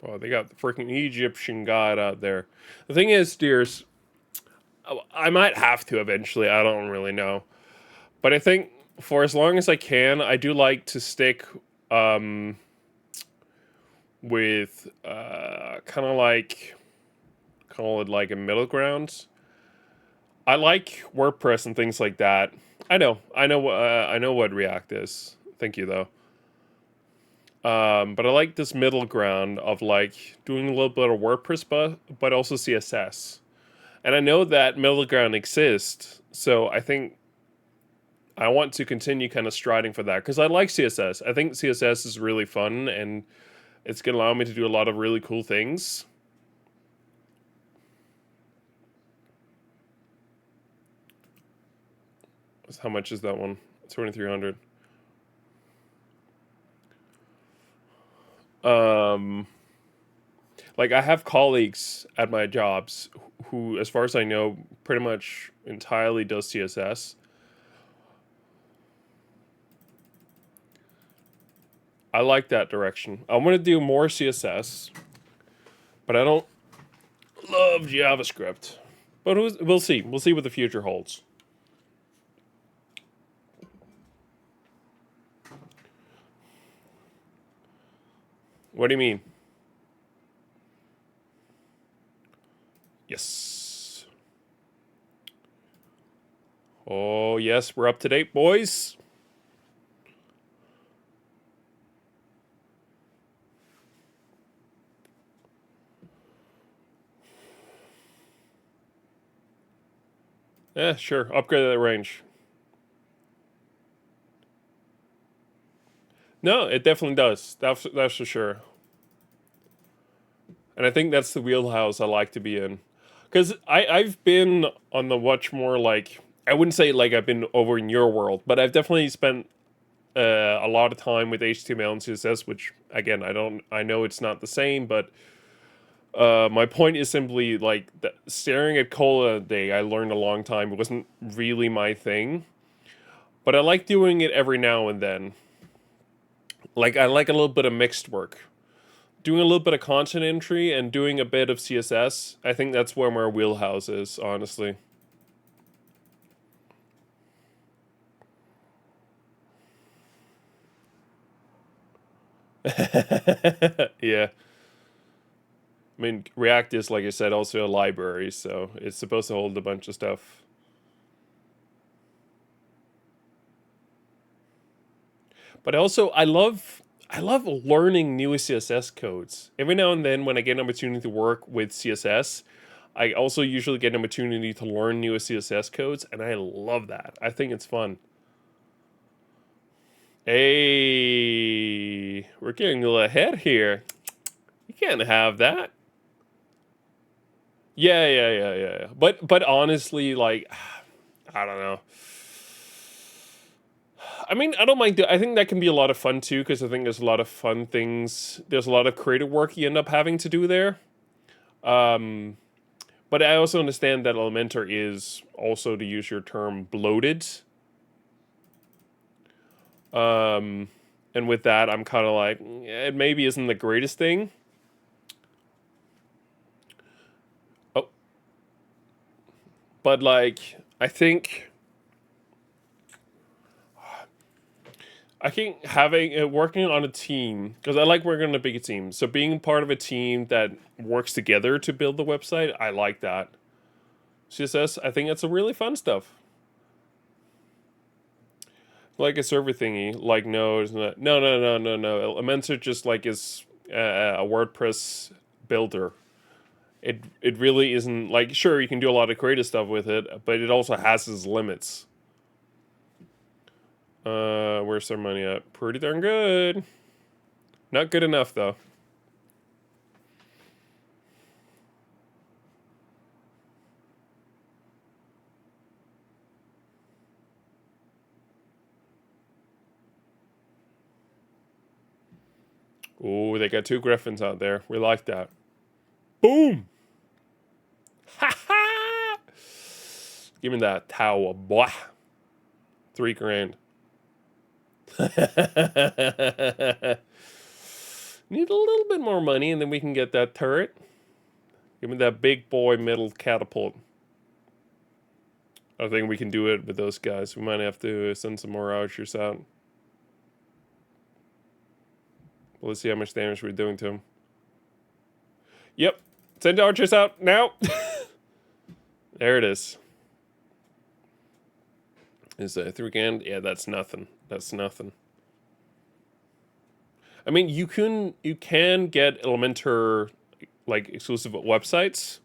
Oh, they got the freaking Egyptian god out there. The thing is, dears, I might have to eventually. I don't really know. But I think for as long as I can, I do like to stick with kind of like, call it like a middle ground. I like WordPress and things like that. I know what React is. Thank you though. But I like this middle ground of like doing a little bit of WordPress, but also CSS. And I know that middle ground exists, so I think I want to continue kind of striding for that because I like CSS. I think CSS is really fun and it's gonna allow me to do a lot of really cool things. How much is that one? 2,300. Like I have colleagues at my jobs who, as far as I know, pretty much entirely does CSS. I like that direction. I want to do more CSS, but I don't love JavaScript. But we'll see. We'll see what the future holds. What do you mean? Yes. Oh, yes, we're up to date, boys. Yeah, sure. Upgrade that range. No, it definitely does. That's for sure. And I think that's the wheelhouse I like to be in. Because I've been on the much more like, I wouldn't say like I've been over in your world, but I've definitely spent a lot of time with HTML and CSS, which again, I know it's not the same, but my point is simply like staring at Cola a day, I learned a long time. It wasn't really my thing, but I like doing it every now and then. Like I like a little bit of mixed work. Doing a little bit of content entry and doing a bit of CSS, I think that's where my wheelhouse is, honestly. Yeah. I mean, React is, like I said, also a library, so it's supposed to hold a bunch of stuff. But also, I love I love learning new CSS codes. Every now and then, when I get an opportunity to work with CSS, I also usually get an opportunity to learn new CSS codes, and I love that. I think it's fun. Hey, we're getting a little ahead here. You can't have that. Yeah. But honestly, like, I don't know. I mean, I don't mind. I think that can be a lot of fun too, because I think there's a lot of fun things. There's a lot of creative work you end up having to do there. Um, but I also understand that Elementor is also, to use your term, bloated. And with that, I'm kind of like, it maybe isn't the greatest thing. Oh, but like, I think having working on a team, because I like working on a big team. So being part of a team that works together to build the website, I like that. CSS, I think it's a really fun stuff. Like a server thingy, like Node. No. Elementor just like is a WordPress builder. It really isn't like, sure, you can do a lot of creative stuff with it, but it also has its limits. Where's their money at? Pretty darn good. Not good enough though. Oh, they got 2 griffins out there. We like that. Boom! Ha ha! Give me that tower, boy. 3 grand. Need a little bit more money, and then we can get that turret. Give me that big boy metal catapult. I think we can do it with those guys. We might have to send some more archers out. Well, let's see how much damage we're doing to him. Yep. Send archers out now. There it is. Is that 3 grand? Yeah, that's nothing. That's nothing. I mean, you can get Elementor like exclusive websites.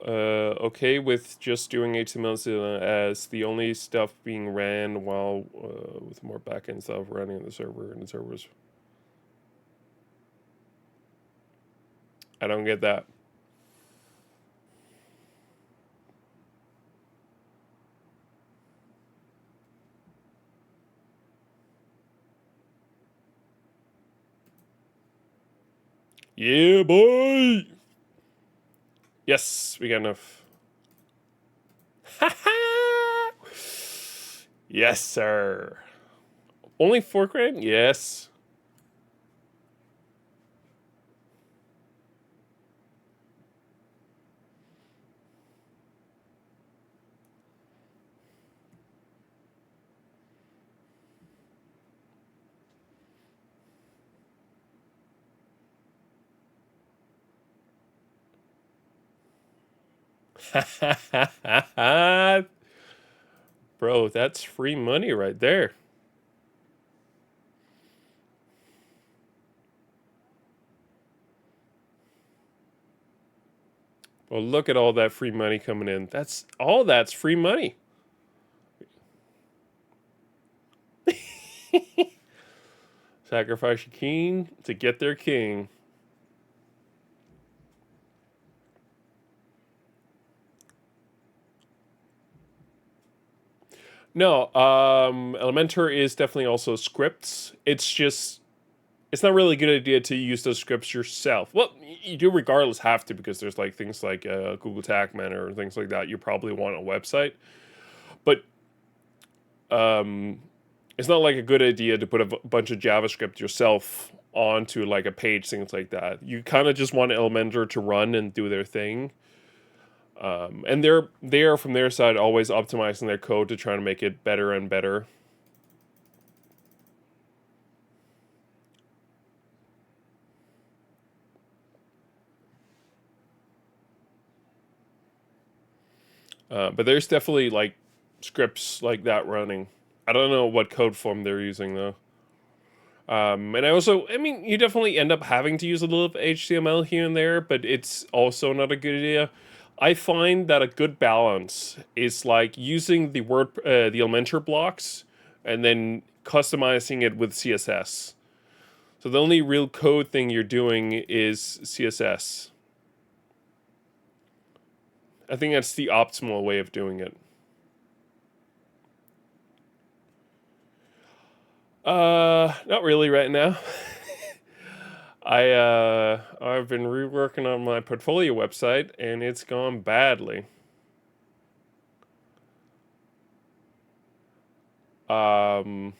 Okay with just doing HTML as the only stuff being ran, while with more backend stuff running on the server and the servers. I don't get that. Yeah, boy. Yes, we got enough. Ha ha! Yes, sir. Only 4 grand? Yes. Bro, that's free money right there. Well, look at all that free money coming in. That's free money. Sacrifice your king to get their king. No, Elementor is definitely also scripts. It's not really a good idea to use those scripts yourself. Well, you do regardless have to, because there's like things like Google Tag Manager and things like that. You probably want a website, but it's not like a good idea to put a bunch of JavaScript yourself onto like a page, things like that. You kind of just want Elementor to run and do their thing. And they are from their side always optimizing their code to try to make it better and better. But there's definitely like scripts like that running. I don't know what code form they're using though. And I mean, you definitely end up having to use a little of HTML here and there, but it's also not a good idea. I find that a good balance is like using the Elementor blocks and then customizing it with CSS. So the only real code thing you're doing is CSS. I think that's the optimal way of doing it. Not really right now. I've been reworking on my portfolio website and it's gone badly. Um,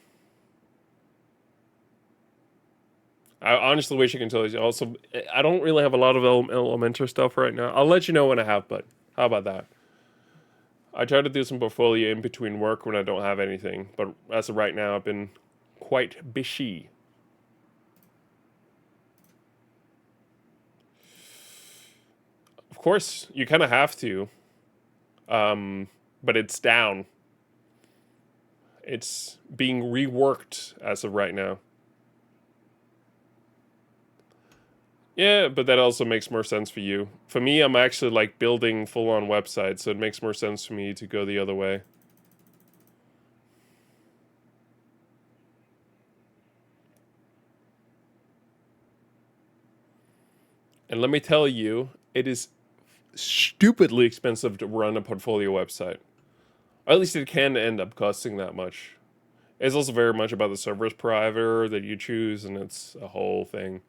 I honestly wish I can tell you. Also, I don't really have a lot of Elementor stuff right now. I'll let you know when I have, but how about that? I try to do some portfolio in between work when I don't have anything, but as of right now, I've been quite busy. Of course, you kind of have to, but it's down. It's being reworked as of right now. Yeah, but that also makes more sense for you. For me, I'm actually like building full-on websites, so it makes more sense for me to go the other way. And let me tell you, it is stupidly expensive to run a portfolio website. Or at least it can end up costing that much. It's also very much about the service provider that you choose, and it's a whole thing.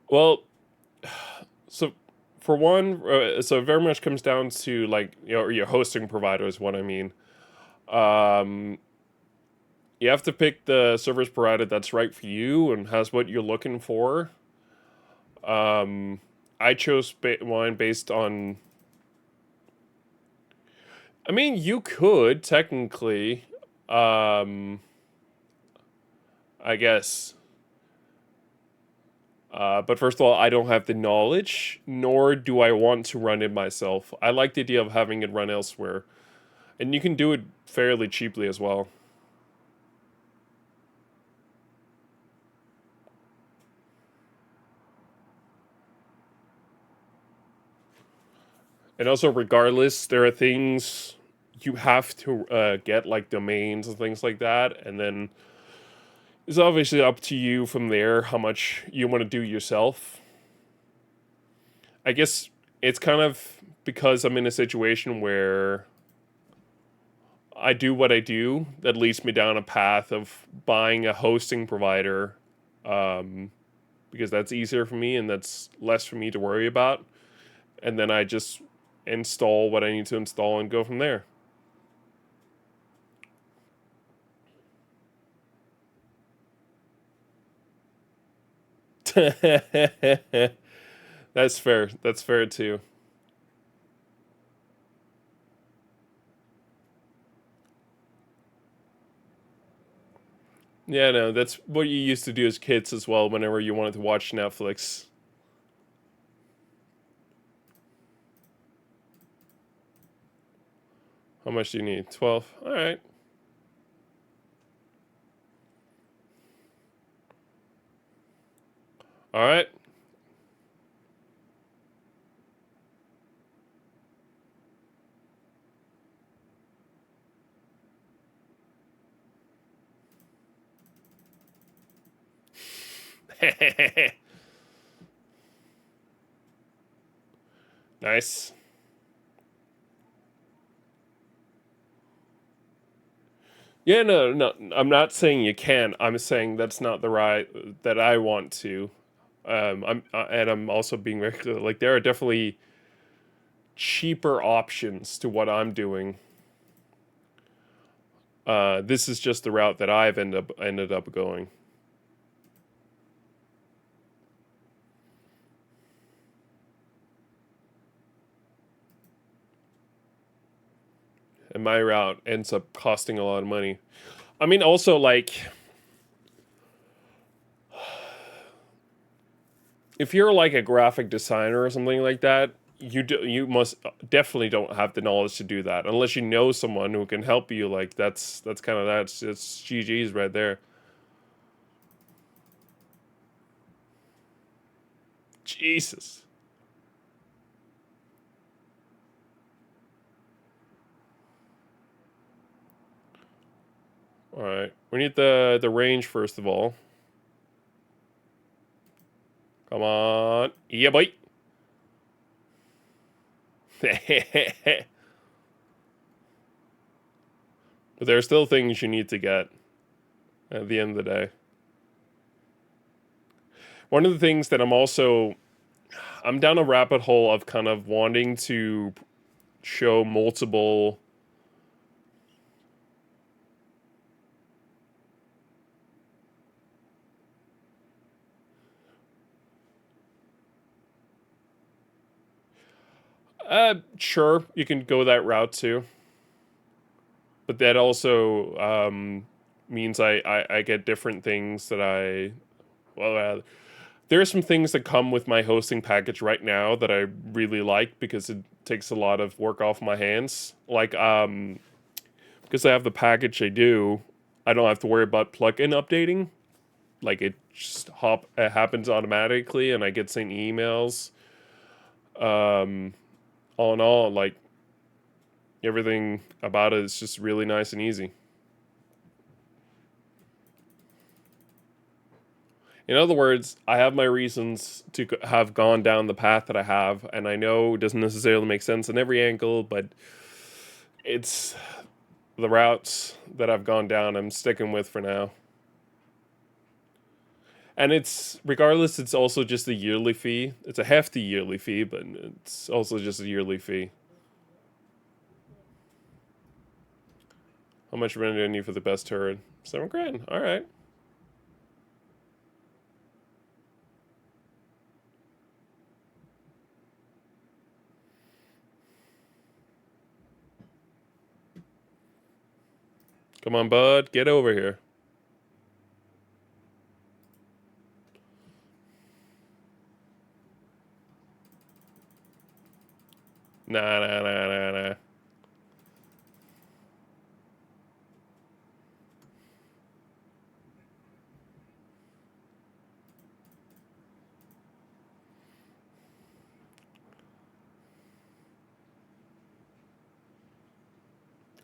Well, so for one, so it very much comes down to like your hosting provider is what I mean. Um, you have to pick the service provider that's right for you and has what you're looking for. Um, I chose mine based on. I mean, you could technically, um, I guess. But first of all, I don't have the knowledge, nor do I want to run it myself. I like the idea of having it run elsewhere. And you can do it fairly cheaply as well. And also, regardless, there are things you have to get, like domains and things like that. And then it's obviously up to you from there how much you want to do yourself. I guess it's kind of because I'm in a situation where I do what I do that leads me down a path of buying a hosting provider, um, because that's easier for me and that's less for me to worry about. And then I just install what I need to install and go from there. That's fair. That's fair too. Yeah, no, that's what you used to do as kids as well whenever you wanted to watch Netflix. How much do you need? 12. All right. All right. Nice. Yeah, no, no. I'm not saying you can. I'm saying that's not the right that I want to. I'm also being very clear. Like there are definitely cheaper options to what I'm doing. This is just the route that I've ended up going. And my route ends up costing a lot of money. I mean, also, like, if you're like a graphic designer or something like that, you must definitely don't have the knowledge to do that unless you know someone who can help you. Like that's kind of that's GG's right there. Jesus. All right, we need the range first of all. Come on, yeah, boy. But there are still things you need to get at the end of the day. One of the things that I'm down a rabbit hole of kind of wanting to show multiple. Sure, you can go that route too. But that also means I get different things that there are some things that come with my hosting package right now that I really like because it takes a lot of work off my hands. Like, because I have the package I do, I don't have to worry about plugin updating. Like, it happens automatically and I get sent emails. Um, all in all, like, everything about it is just really nice and easy. In other words, I have my reasons to have gone down the path that I have, and I know it doesn't necessarily make sense in every angle, but it's the routes that I've gone down I'm sticking with for now. And it's regardless, it's also just a yearly fee. It's a hefty yearly fee, but it's also just a yearly fee. How much rent do I need for the best turret? $7 grand. All right. Come on, bud, get over here. Nah, nah, nah, nah, nah.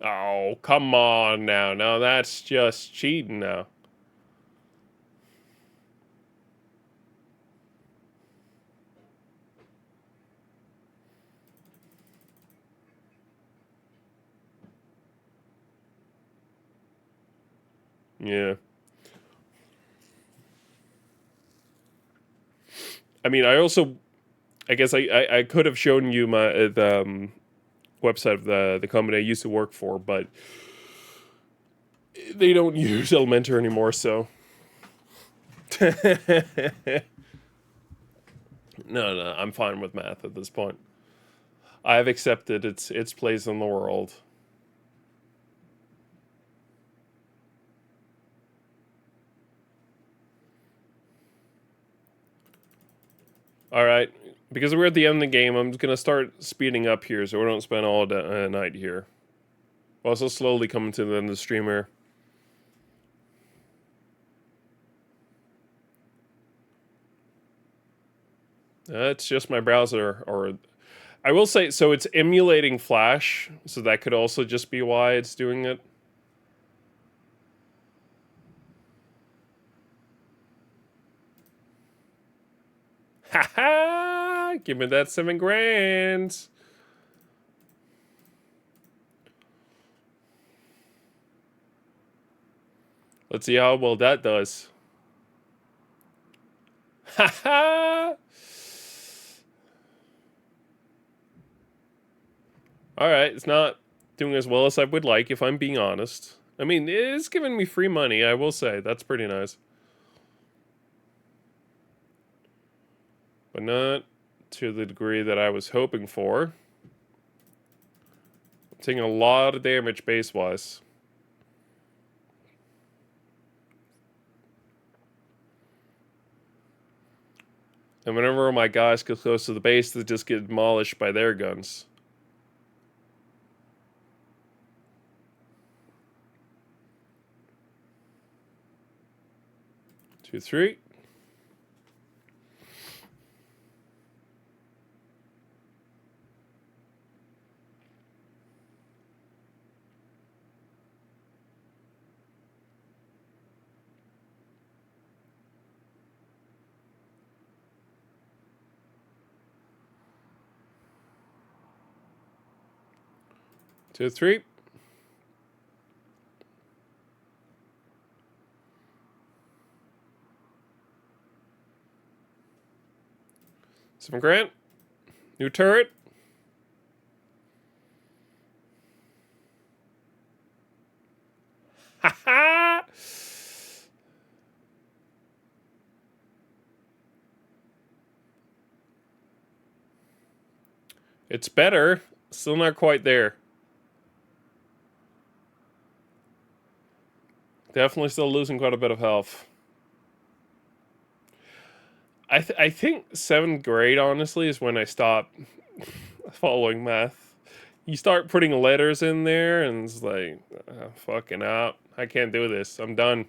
Oh, come on now. No, that's just cheating now. Yeah. I mean, I guess I could have shown you the website of the company I used to work for, but they don't use Elementor anymore, so. No, I'm fine with math at this point. I have accepted its place in the world. All right, because we're at the end of the game, I'm just gonna start speeding up here so we don't spend all night here. Also, slowly coming to the end of the streamer. It's just my browser, or I will say, so it's emulating Flash, so that could also just be why it's doing it. Ha ha! Give me that $7 grand. Let's see how well that does. Ha ha! Alright, it's not doing as well as I would like, if I'm being honest. I mean, it's giving me free money, I will say. That's pretty nice. But not to the degree that I was hoping for. I'm taking a lot of damage base-wise. And whenever my guys get close to the base, they just get demolished by their guns. Two, three. Two, three. $7,000. New turret. Ha ha! It's better. Still not quite there. Definitely still losing quite a bit of health. I think 7th grade, honestly, is when I stopped following math. You start putting letters in there, and it's like, fucking out. I can't do this. I'm done.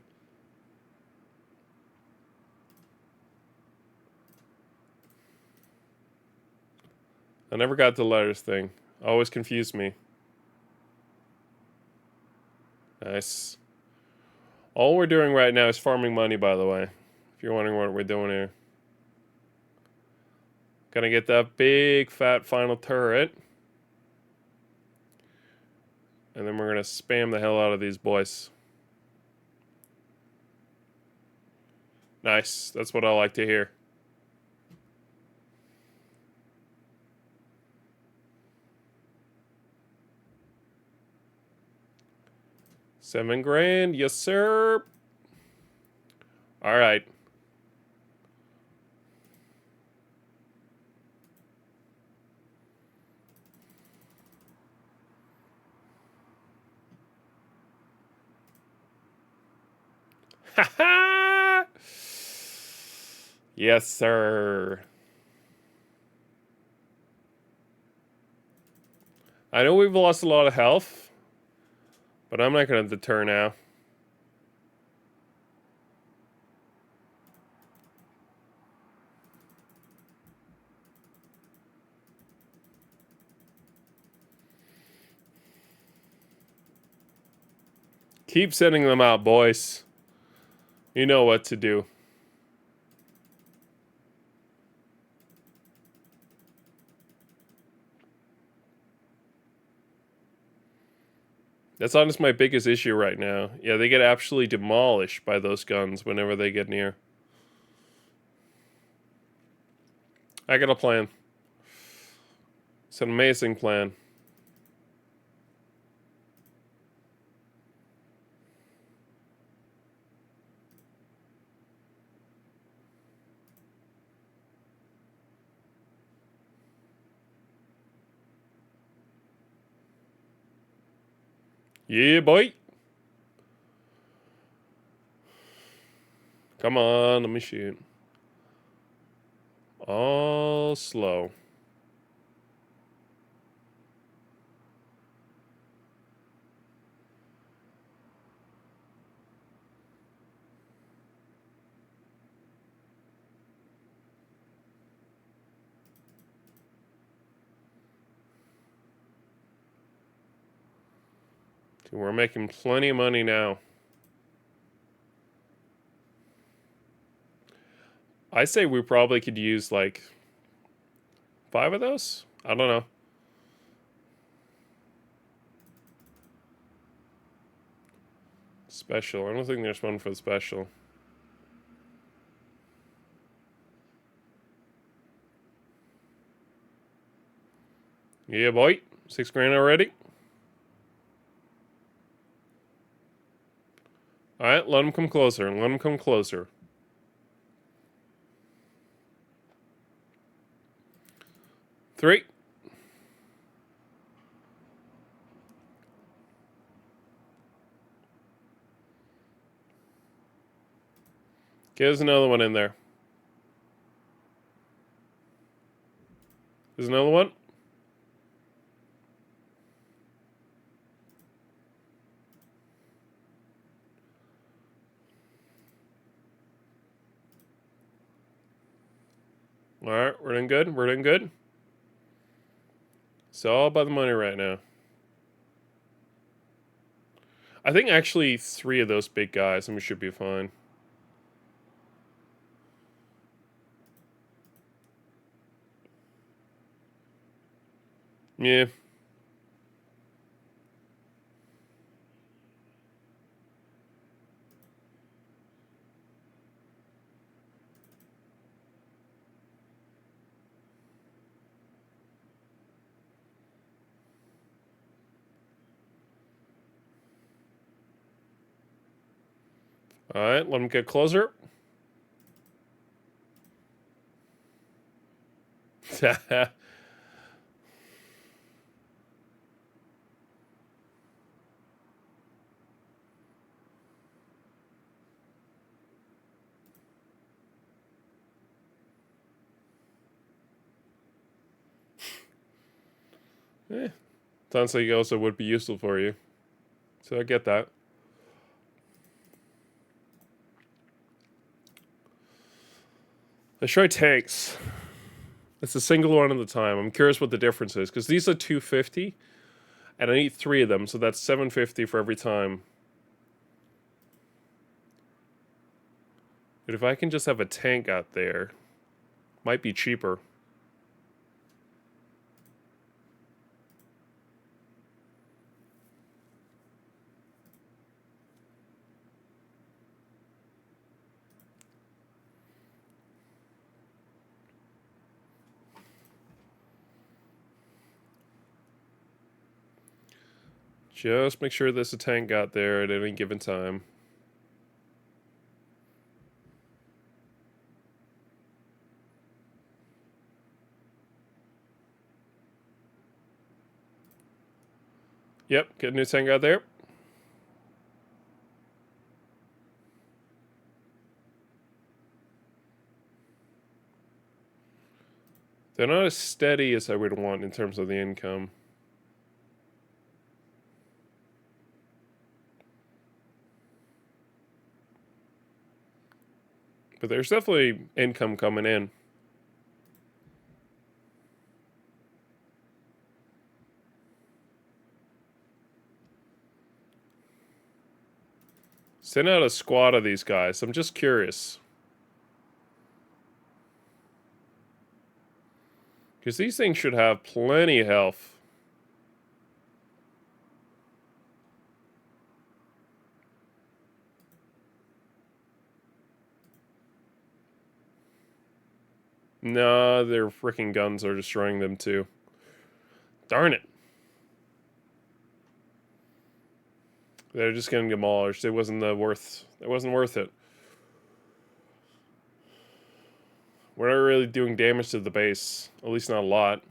I never got the letters thing. Always confused me. Nice. All we're doing right now is farming money, by the way. If you're wondering what we're doing here. Gonna get that big, fat final turret. And then we're gonna spam the hell out of these boys. Nice. That's what I like to hear. $7,000. Yes, sir. All right. Ha ha! Yes, sir. I know we've lost a lot of health, but I'm not going to deter now. Keep sending them out, boys. You know what to do. That's honestly my biggest issue right now. Yeah, they get absolutely demolished by those guns whenever they get near. I got a plan. It's an amazing plan. Yeah, boy. Come on, let me shoot. All slow. We're making plenty of money now. I say we probably could use like 5 of those. I don't know. Special. I don't think there's one for the special. Yeah, boy. $6,000 already. All right, let them come closer. Let them come closer. Three. Get us another one in there. There's another one. All right, we're doing good. We're doing good. It's all about the money right now. I think actually 3 of those big guys, and we should be fine. Yeah. All right, let him get closer. Eh, sounds like it also would be useful for you. So I get that. Let's try tanks. It's a single one at a time. I'm curious what the difference is, because these are 250, and I need 3 of them, so that's 750 for every time. But if I can just have a tank out there, might be cheaper. Just make sure there's a tank out there at any given time. Yep, get a new tank out there. They're not as steady as I would want in terms of the income. But there's definitely income coming in. Send out a squad of these guys. I'm just curious. Because these things should have plenty of health. Nah, their freaking guns are destroying them too. Darn it. They're just getting demolished. It wasn't worth it. We're not really doing damage to the base. At least not a lot.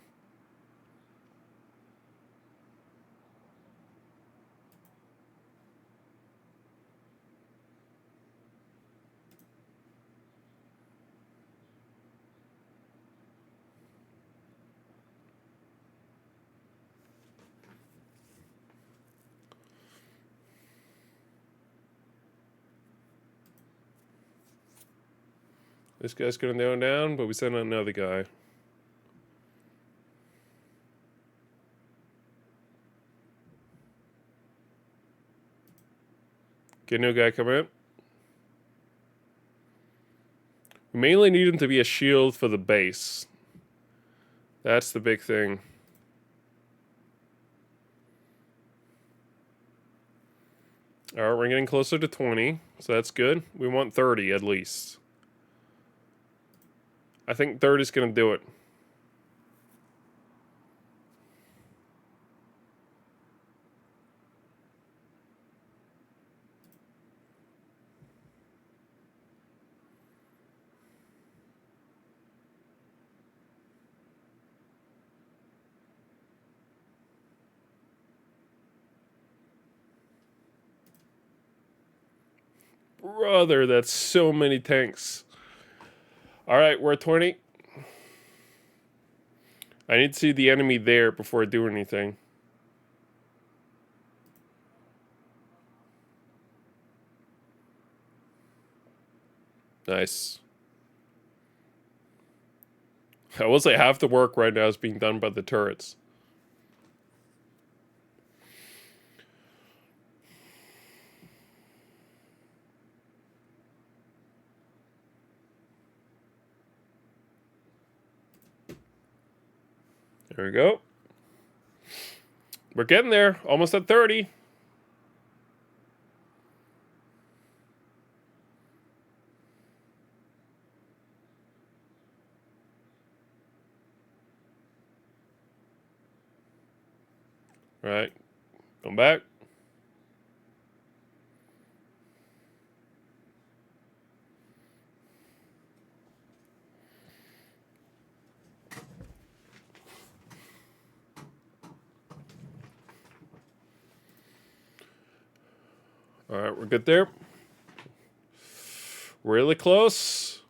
This guy's gonna go down, but we sent out another guy. Get a new guy coming in. We mainly need him to be a shield for the base. That's the big thing. Alright, we're getting closer to 20, so that's good. We want 30 at least. I think 30 is going to do it. Brother, that's so many tanks. Alright, we're at 20. I need to see the enemy there before I do anything. Nice. I will say half the work right now is being done by the turrets. There we go. We're getting there. Almost at 30. All right. Come back. All right, we're good there. Really close.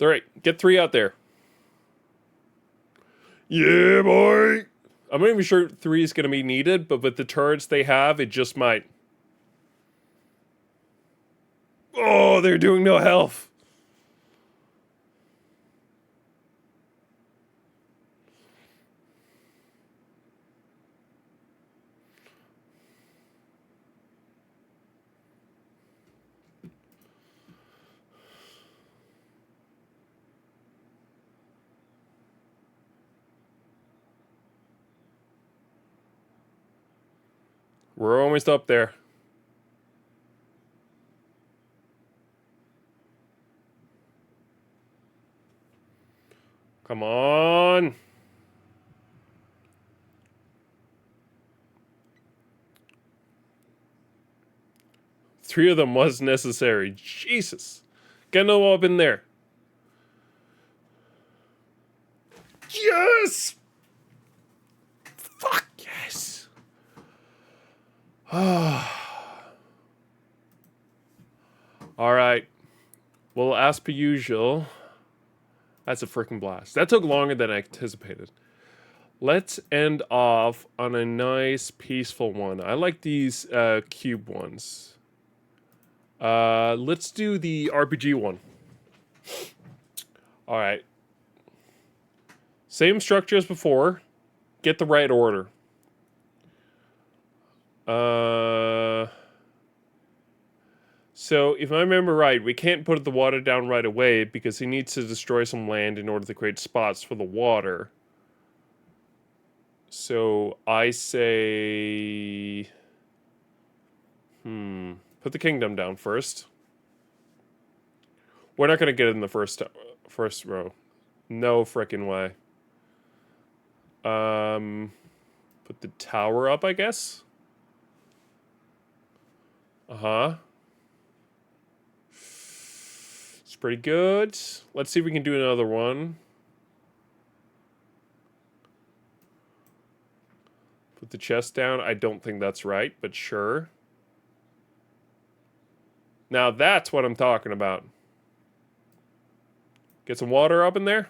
All right, get 3 out there. Yeah, boy. I'm not even sure 3 is going to be needed, but with the turrets they have, it just might. Oh, they're doing no health. We're almost up there. Come on. Three of them was necessary. Jesus. Get no up in there. Yes! Fuck yes. All right. Well, as per usual, that's a freaking blast. That took longer than I anticipated. Let's end off on a nice, peaceful one. I like these cube ones. Let's do the RPG one. All right. Same structure as before. Get the right order. So, if I remember right, we can't put the water down right away because he needs to destroy some land in order to create spots for the water. So, I say... Put the kingdom down first. We're not going to get it in the first row. No frickin' way. Put the tower up, I guess? Uh-huh. It's pretty good. Let's see if we can do another one. Put the chest down. I don't think that's right, but sure. Now that's what I'm talking about. Get some water up in there.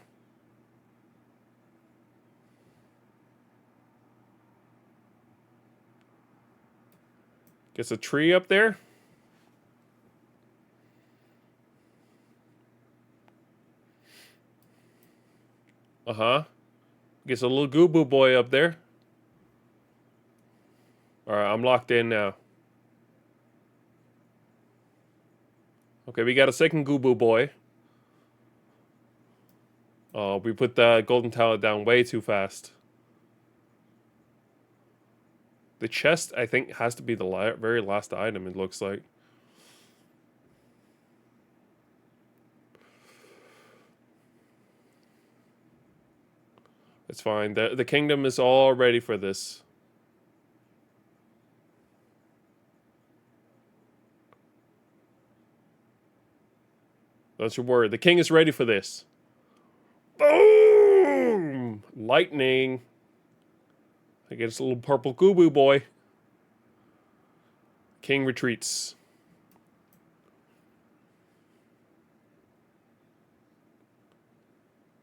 Gets a tree up there. Uh-huh. Gets a little Goo Boy up there. Alright, I'm locked in now. Okay, we got a second Goo Boy. Oh, we put the golden talent down way too fast. The chest, I think, has to be the very last item, it looks like. It's fine. The kingdom is all ready for this. Don't you worry. The king is ready for this. Boom! Lightning. I get a little purple Goo Boy. King retreats.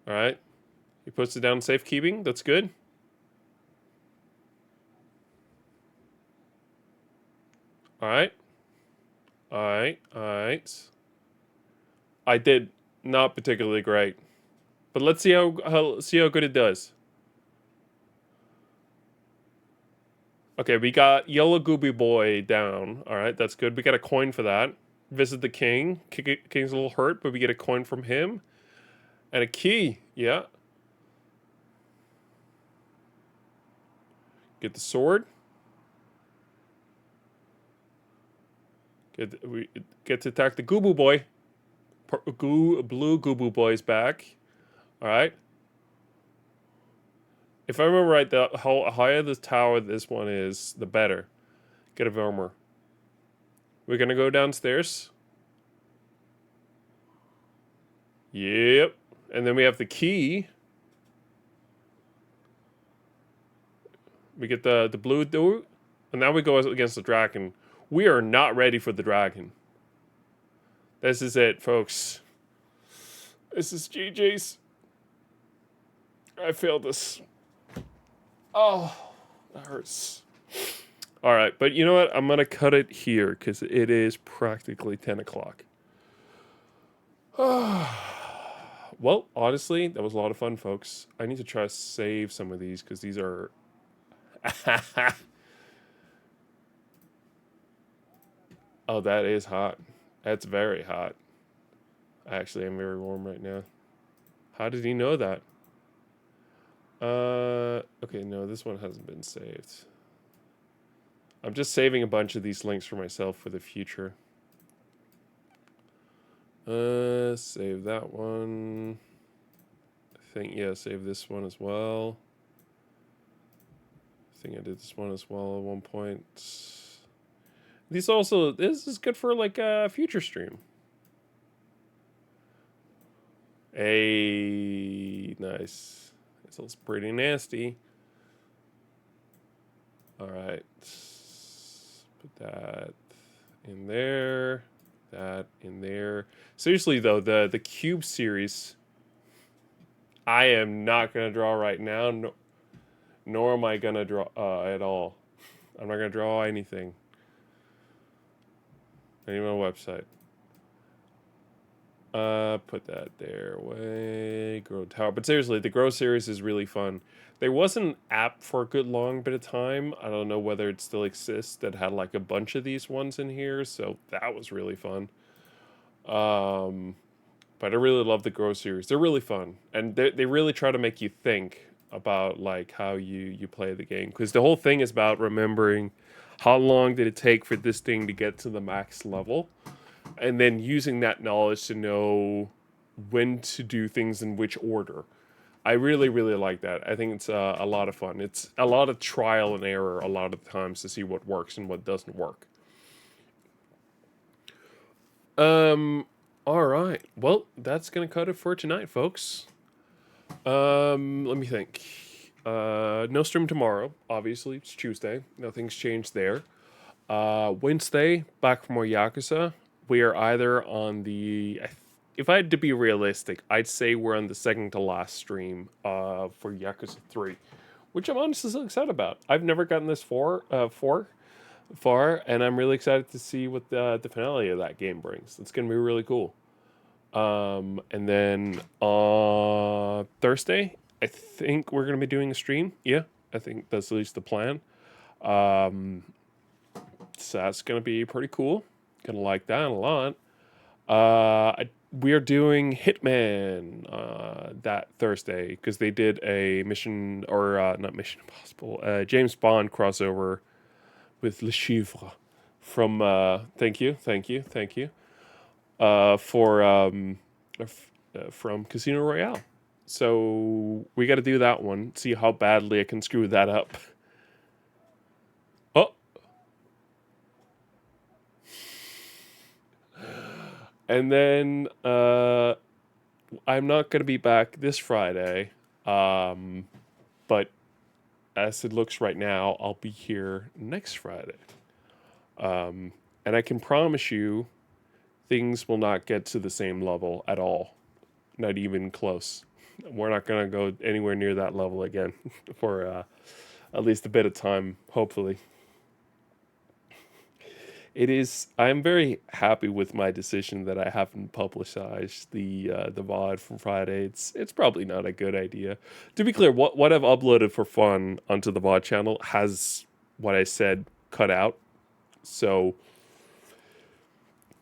All right. He puts it down safekeeping. That's good. All right. All right. All right. I did not particularly great, but let's see how good it does. Okay, we got Yellow Gooby Boy down. All right, that's good. We got a coin for that. Visit the king. King's a little hurt, but we get a coin from him and a key. Yeah. Get the sword. We get to attack the Gooby Boy. Blue Gooby Boy's back. All right. If I remember right, the how higher the tower this one is, the better. Get a Vermeer. We're gonna go downstairs. Yep. And then we have the key. We get the blue door. And now we go against the dragon. We are not ready for the dragon. This is it, folks. This is GG's. I failed this. Oh, that hurts. All right, but you know what? I'm going to cut it here because it is practically 10 o'clock. Well, honestly, that was a lot of fun, folks. I need to try to save some of these because these are... Oh, that is hot. That's very hot. Actually, I'm very warm right now. How did he know that? Okay, no, this one hasn't been saved. I'm just saving a bunch of these links for myself for the future. Save that one. I think, yeah, save this one as well. I think I did this one as well at one point. These also, this is good for like a future stream. Hey, nice. This looks pretty nasty. All right. Put that in there. That in there. Seriously though, the cube series, I am not gonna draw right now, nor am I gonna draw at all. I'm not gonna draw anything. Any on my website. Put that there. Way Grow Tower. But seriously, the Grow series is really fun. There was an app for a good long bit of time. I don't know whether it still exists that had like a bunch of these ones in here. So that was really fun. But I really love the Grow series. They're really fun, and they really try to make you think about like how you play the game, because the whole thing is about remembering how long did it take for this thing to get to the max level, and then using that knowledge to know when to do things in which order. I really, really like that. I think it's a lot of fun. It's a lot of trial and error a lot of the times to see what works and what doesn't work. All right. Well, that's gonna cut it for tonight, folks. Let me think. No stream tomorrow. Obviously, it's Tuesday. Nothing's changed there. Wednesday, back for more Yakuza. We are either on the... If I had to be realistic, I'd say we're on the second to last stream for Yakuza 3, which I'm honestly so excited about. I've never gotten this far, and I'm really excited to see what the finale of that game brings. It's going to be really cool. And then Thursday, I think we're going to be doing a stream. Yeah, I think that's at least the plan. So that's going to be pretty cool. Going to like that a lot. We are doing Hitman that Thursday because they did a mission, or not Mission Impossible, James Bond crossover with Le Chiffre from, thank you, from Casino Royale. So we got to do that one, see how badly I can screw that up. Oh. And then I'm not going to be back this Friday, but as it looks right now, I'll be here next Friday. And I can promise you things will not get to the same level at all. Not even close. We're not gonna go anywhere near that level again for at least a bit of time, hopefully. It is. I'm very happy with my decision that I haven't publicized the VOD from Friday. It's probably not a good idea. To be clear, what I've uploaded for fun onto the VOD channel has what I said cut out, so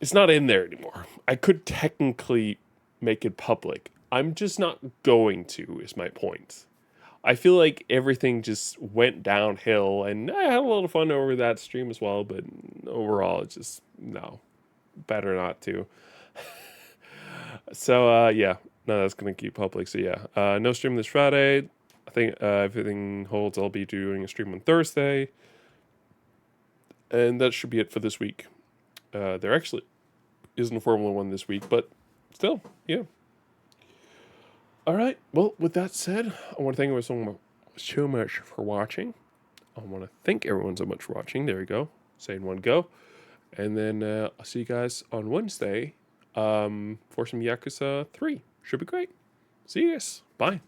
it's not in there anymore. I could technically make it public. I'm just not going to. Is my point. I feel like everything just went downhill, and I had a lot of fun over that stream as well. But overall, it's just no, better not to. So yeah, no, that's gonna keep public. So yeah, no stream this Friday. I think everything holds. I'll be doing a stream on Thursday, and that should be it for this week. There actually isn't a Formula One this week, but still, yeah. All right. Well, with that said, I want to thank everyone so much for watching. I want to thank everyone so much for watching. There we go. Say in one go. And then I'll see you guys on Wednesday for some Yakuza 3. Should be great. See you guys. Bye.